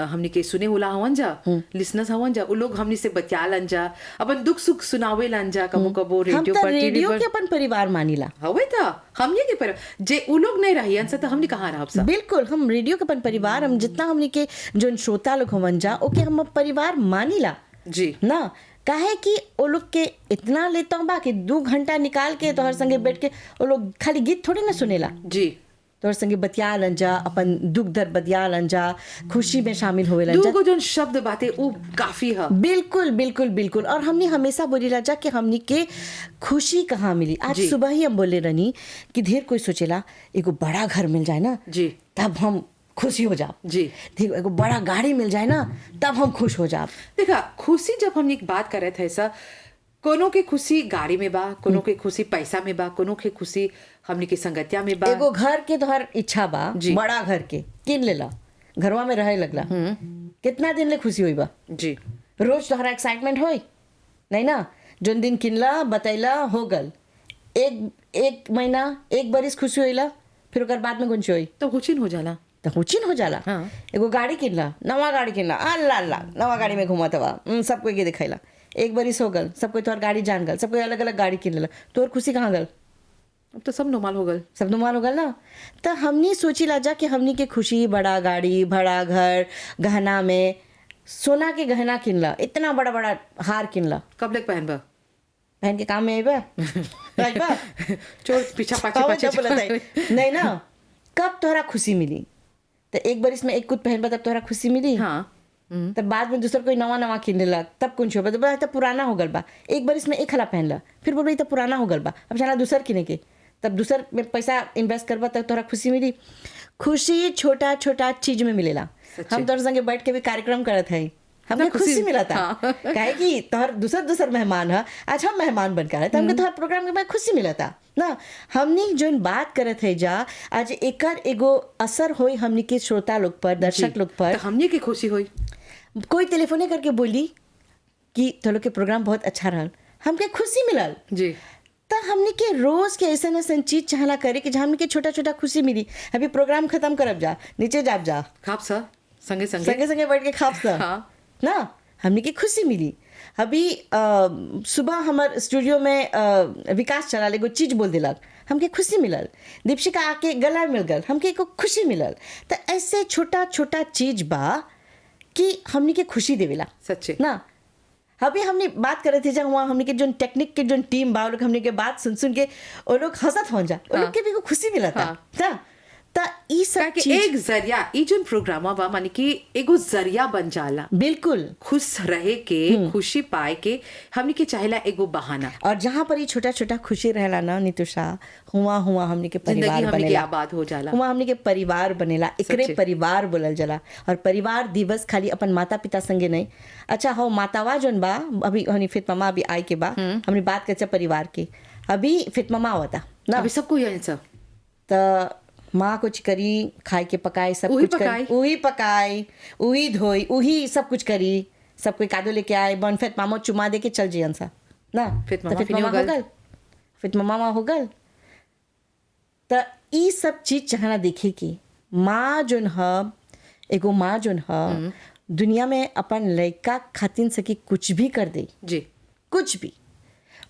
हमनी के सुने होला हवन जा लिसनर्स हवन जा उ लोग हमनी से बतियालन जा, अपन दुख सुख सुनावेलन जा, कबो कबो हम रेडियो तो पर टीवी रेडियो पर के अपन परिवार मानीला। हवे था हमनी के पर जे उ लोग नहीं रहियन से तो हमनी कहाँ रहब सा। बिल्कुल हम रेडियो के अपन परिवार, हम जितना हमनी के जो श्रोता लोग हवन जा ओके हम परिवार मानीला जी ना। काहे कि वो लोग के इतना लेता बा कि 2 घंटा निकाल के तोहर संगे बैठ के वो लोग खाली गीत थोड़ी ना सुनेला, जी तोहर संगे बतियालन जा, अपन दुख दर्द बतियालन जा, खुशी में शामिल होवेलन जा। दूगो जोन शब्द बातें उ काफी है। बिल्कुल बिल्कुल बिल्कुल। और हमने हमेशा बोलीला जा कि हमनी के खुशी कहाँ मिली। आज जी। सुबह ही हम बोले रहनी कि ढेर कोई सोचेला एगो बड़ा घर मिल जाए ना जी तब हम खुशी हो जाओ, जी ठीक एगो बड़ा गाड़ी मिल जाए ना तब हम खुश हो जाओ। देखा खुशी जब हमने एक बात करे थे ऐसा कोनो के खुशी गाड़ी में बा, कोनो के खुशी पैसा में बा, कोनो के खुशी हमने के संगतिया में बा। एगो घर के तोहर इच्छा बा जी। बड़ा घर के किन लेला, घरवा में रहे लगला, कितना दिन ले खुशी हुई बा? जी रोज तोहरा एक्साइटमेंट होई नहीं ना। जोन दिन किनला बतैला हो गल, एक महीना एक बरिस खुशी होइला, फिर ओकर बाद में गुंची होई तो हुचिन हो जाला। तो हुचिन हो जाला। हाँ। एगो गाड़ी किनला, नवा गाड़ी किनला, अल्लाह अल्लाह नवा गाड़ी में घुमत बा, सबको के दिखैला, एक बरिस हो गल, सब कोई तोहर गाड़ी जान गल, सब कोई अलग अलग गाड़ी किन लेला, तोहर खुशी कहाँ गल? अब तो सब नॉर्मल हो गल। सब नुमान हो गल ना। तो हमनी सोची ला जा कि हमनी के खुशी बड़ा गाड़ी बड़ा घर गहना में सोना के गहना किनला, इतना बड़ा बड़ा हार किनला, कब लग पहन बा बहन के काम में आइबा आइबा चोर पीछा पाछे हवा पाछे जब बोलत है। नहीं ना, कब तोहरा खुशी मिली? तो एक बार इसमें एक कुछ पहनबा तब तोहरा खुशी मिली। हाँ तब बाद में दूसर कोई नवा नवा किन लेला तब कुछ हो बा, तो पुराना हो गल बा। एक बार इसमें एक हला पहनला, फिर बोल तो पुराना हो गल बा, अब चला दूसर किने के, तब दूसर में पैसा इन्वेस्ट करबा तब तोहरा खुशी मिली। खुशी छोटा छोटा चीज में मिलेला। सच्चे। हम तोहर संगे बैठ के भी कार्यक्रम करत है, हमें खुशी- खुशी मिला था। हाँ। काहे कि तोहर दूसर मेहमान है, आज हम मेहमान बनकर आए, तो हमके तोहर प्रोग्राम के बाद खुशी मिला था ना। हमनी जोन बात करत है जा आज एकर एगो असर होई हमनी के श्रोता लोग पर, दर्शक लोग पर। तो हमने की खुशी हुई। कोई टेलीफोने करके बोली कि तो लोग के प्रोग्राम बहुत अच्छा रहल, हमके खुशी मिलल। जी तो हमने के रोज के ऐसा ऐसा चीज चाहला करे कि जहाँ हमने के छोटा छोटा खुशी मिली। अभी प्रोग्राम खत्म करब जा, नीचे जाब जा, खाप सा संगे संगे संगे संगे बैठ के खाप सा हाँ ना, हमने की खुशी मिली। अभी सुबह हमार स्टूडियो में विकास चला एगो चीज बोल दिलक, हमके खुशी मिलल। दीपशिका आके गला मिल गल, हमके एको खुशी मिलल। तो ऐसे छोटा छोटा चीज बा कि हमने के खुशी देवेला सच्चे ना। अभी हमने बात करे थे जब वहाँ हमने के जो टेक्निक के जो टीम बा, वो लोग हमने के बात सुन सुन के वो लोग हंसत हो जा, वो लोग के भी को खुशी मिला था ना। तो ई सब कि चीज एक जरिया ई जो प्रोग्राम बा माने कि एगो जरिया बन जाला बिल्कुल। खुश रहे के, खुशी पाए के। हमने के चाहेला एगो बहाना। और जहाँ पर ये छोटा छोटा खुशी रहेला ना नितुषा, हुआ हुआ हमने के जिंदगी परिवार हमने के बनेला, आबाद हो जाला। हुआ हमने के परिवार बनेला, एकरे सच्चे। परिवार बोलल जाला। और परिवार दिवस खाली अपन माता पिता संगे नहीं। अच्छा हो मातावा जोन बा, अभी हनी फित मामा अभी आए के बा, हमने बात करे परिवार के, अभी फित मामा आवता ना। अभी सबको यही सब तो माँ कुछ करी, खाए के पकाए, सब उही कुछ पकाई। करी, उही पकाई, उही धोई, उही सब कुछ करी, सब कोई कादो लेके आए, बन फिर मामो चुमा दे के चल जियन सा ना। फिर तो मामा फिर फिनी मामा हो हो गल। गल, फिर मामा हो गल। तो ई सब चीज चाहना देखे कि माँ जोन ह, एगो माँ जोन ह दुनिया में अपन लड़का खातिन सकी कुछ भी कर दे, जी कुछ भी।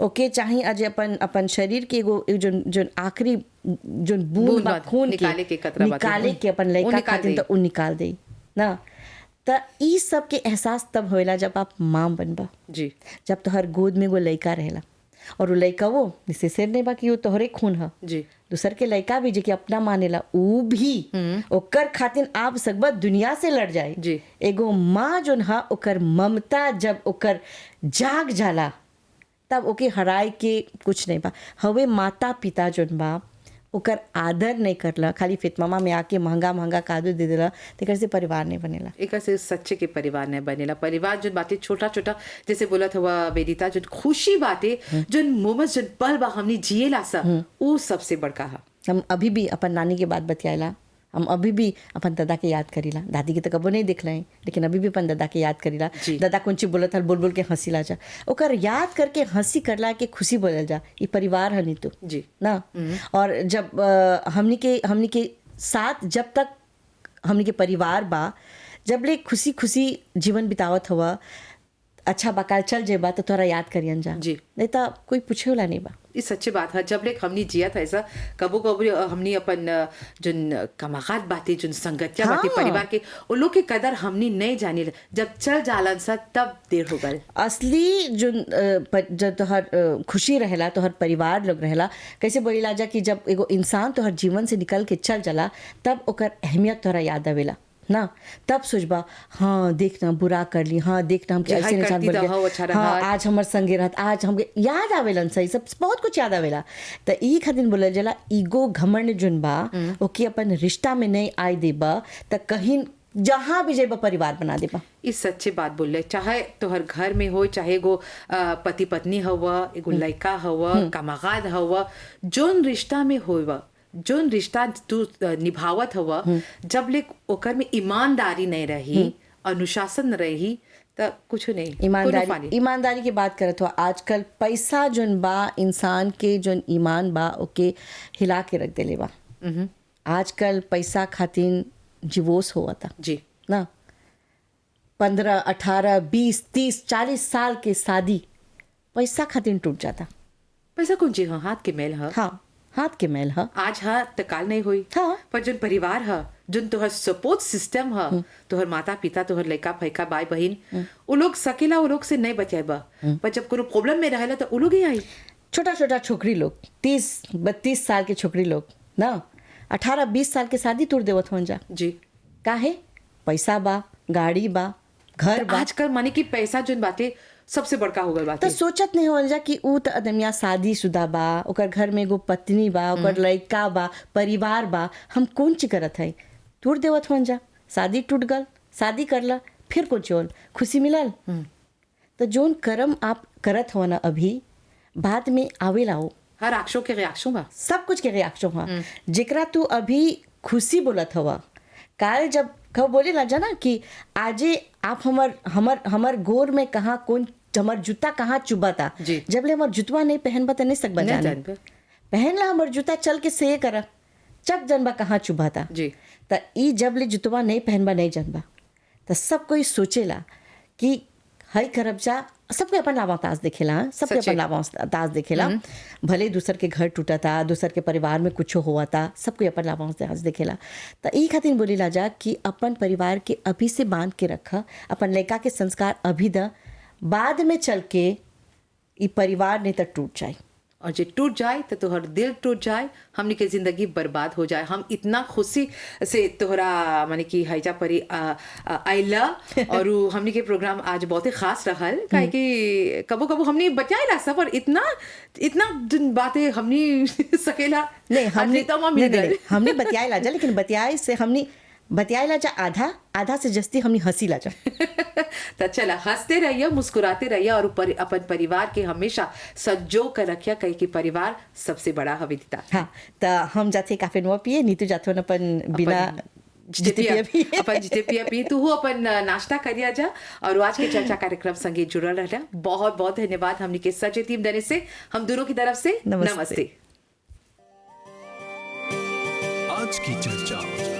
ओके चाहे आज अपन अपन शरीर के एगो जोन जोन आखिरी जोन बूंद बूंद बा बात, खून निकाले के कतरा बात, निकाले के अपन वो लड़का निकाल खातिन दे। तो उ निकाल दे ना। तो ई सब के एहसास तब होएला जब आप माँ बनबा, जी जब तोहर गोद में वो लड़का रहेला। और वो लड़का वो निसे सिर नहीं बा कि वो तोहरे खून है, जी दूसर के लड़का भी जे कि अपना मानेला ऊ भी ओकर खातिन आप सकबा दुनिया से लड़ जाए। जी। एगो माँ जोन हा ओकर ममता जब ओकर जाग जाला तब ओके हराए के कुछ नहीं बा। हवे माता पिता जोन बा ओकर आदर नहीं करला, खाली फितमामा में आके महंगा महंगा कादू दे देला, तेकर से परिवार नहीं बनेला। एक से सच्चे के परिवार नहीं बनेला। परिवार जो बातें छोटा छोटा जैसे बोलत हुआ वेदिता, जो खुशी बातें जो मोमेंट्स जो पल बा हमनी जिएला सा, वो सबसे बड़का है। हम अभी भी अपन नानी के बात बतियाला, हम अभी भी अपन दादा के याद करीला। दादी के तो कबो नहीं दिख रहे, लेकिन अभी भी अपन दादा के याद करीला। जी। दादा कौन चीज बोलत हल बोल बोल के हंसी ला जा, ओकर याद करके हंसी करला के खुशी बोलल जा, ये परिवार है नहीं तो जी। ना। और जब हमनी के साथ जब तक हमनी के परिवार बा, जब ले खुशी खुशी जीवन बितावत हुआ, अच्छा बकाल चल जेबा तो तोरा याद करियन जा। जी। नहीं तो कोई पूछे वाला नहीं बा। ये सच्ची बात है। जब लेक हमनी जिया था ऐसा कबो कबो हमनी अपन जोन कमागात बातें जोन संगतिया हाँ। बातें परिवार के वो लोग के कदर हमनी नहीं जानी, जब चल जालन सा तब देर हो गल। असली जो जब तोहर खुशी रहेला, तोहर परिवार लोग रहेला, कैसे बोलेला जा कि जब एगो इंसान तोहर जीवन से निकल के चल जाला तब ओकर अहमियत तोहरा याद आवेला ना। तब सोचबा हाँ देखना बुरा कर ली, हाँ देखना हमके जे ऐसे हाय इंसान करती बोल तो गया, हो अच्छा हाँ रहत। आज हमर संगे रहत, आज हमके याद आवेलन सही सब बहुत कुछ याद आवेला। त ई खातिर बोलल जाला ईगो घमंड जोन बा ओके अपन रिश्ता में नहीं आए देबा त कहीं जहाँ भी जेबा परिवार बना देबा। इस सच्ची बात बोल रहे, चाहे तोहर घर में हो, चाहे एगो पति पत्नी हवा, एगो लड़का हवा, कमागाद हवा, जोन रिश्ता में होवा, जोन रिश्ता तू निभावत हवा, जब ले ओकर में ईमानदारी नहीं रही, अनुशासन रही, त कुछ नहीं। ईमानदारी की बात करत हो। आजकल पैसा जोन बा इंसान के जोन ईमान बा ओके हिला के रख देले बा। आजकल पैसा खातिर डिवोर्स हुआ था जी ना। 15, 18, 20, 30, 40 साल के शादी पैसा खातिर टूट जाता। पैसा कौन चीज है? हाथ के मेल है। हाँ हाथ के मेल है। आज हा त काल नहीं हुई। हाँ। पर जोन परिवार है, जोन तोहर सपोर्ट सिस्टम है, तोहर माता पिता, तोहर लड़का फैका भाई बहन, वो लोग सकेला, वो लोग से नहीं बचाएबा। पर जब कोनो प्रॉब्लम में रहेला तो वो लोग ही आई। छोटा छोटा छोकरी लोग 30-32 साल के छोकरी लोग ना 18-20 साल के शादी तोड़ देवत हो जा। जी। काहे? पैसा बा, गाड़ी बा, घर बा। आजकल माने कि पैसा जोन बातें सबसे बड़का हो गल बात तो सोचत नहीं हो जा कि ऊ त अदमिया शादीशुदा बा, ओकर घर में एगो पत्नी बा, ओकर लड़का बा, परिवार बा, हम कौन ची करत है? तोड़ देवत हो जा। शादी टूट गल, शादी करला, फिर कुछ और खुशी मिलल। तो जोन कर्म आप करत हो ना अभी बाद में आवेला हो। हर एक्शन के रिएक्शन बा, सब कुछ के रिएक्शन हुआ। जेकरा तू अभी खुशी बोलत हवा, काल जब कब बोले ना जाना कि आजे आप हमर गोर में कहाँ कौन हमर जूता कहाँ चुबा था। जी। जब ले हमर जुतवा नहीं पहनबा त नहीं सकबा नहीं जाने। जान पे। पहन ला हमर जूता चल के से करा, जब जनबा कहाँ चुबा था। जी। त ई जब ले जुतवा नहीं पहनबा नहीं जनबा त सब कोई सोचेला कि हई करब जा। सबके अपन लावाताज देखेला, सबके सच्चे। अपन लावाताज देखेला। भले दूसर के घर टूटा था, दूसर के परिवार में कुछ हुआ था, सबको अपन लावाताज देखेला। तो ई खातिर बोलेला जा कि अपन परिवार के अभी से बांध के रखा, अपन लड़का के संस्कार अभी द, बाद में चल के ई परिवार नहीं तो टूट जाए। और जे टूट जाए तो तोहर दिल टूट जाए, हमनी के जिंदगी बर्बाद हो जाए। हम इतना खुशी से तोहरा माने कि हैजा परी आइला और हमनी के प्रोग्राम आज बहुत ही खास रहल, काहे कि कबो कबो हमनी बचाएला सब, और इतना इतना बातें हमनी सकेला नहीं हमने तो मिल गए। हमने बतियाए लाजा, लेकिन बतियाए से हमने बतियाए लाजा आधा से जस्ती हमने हंसी लाजा। तो चला हंसते रहिए, मुस्कुराते रहिए, और अपन परिवार के हमेशा सज्जो कर रखिया, कहीं कि परिवार सबसे बड़ा हविता। हाँ तो हम जाते काफे नुआ पिए, नीतू जाते अपन बिना जिते पिया तू हो अपन नाश्ता करिया जा। और आज के चर्चा कार्यक्रम संगे जुड़ल रहला, बहुत बहुत धन्यवाद हमनी के सच्चे टीम देने से, हम दोनों की तरफ से नमस्ते। नमस्ते। आज की चर्चा।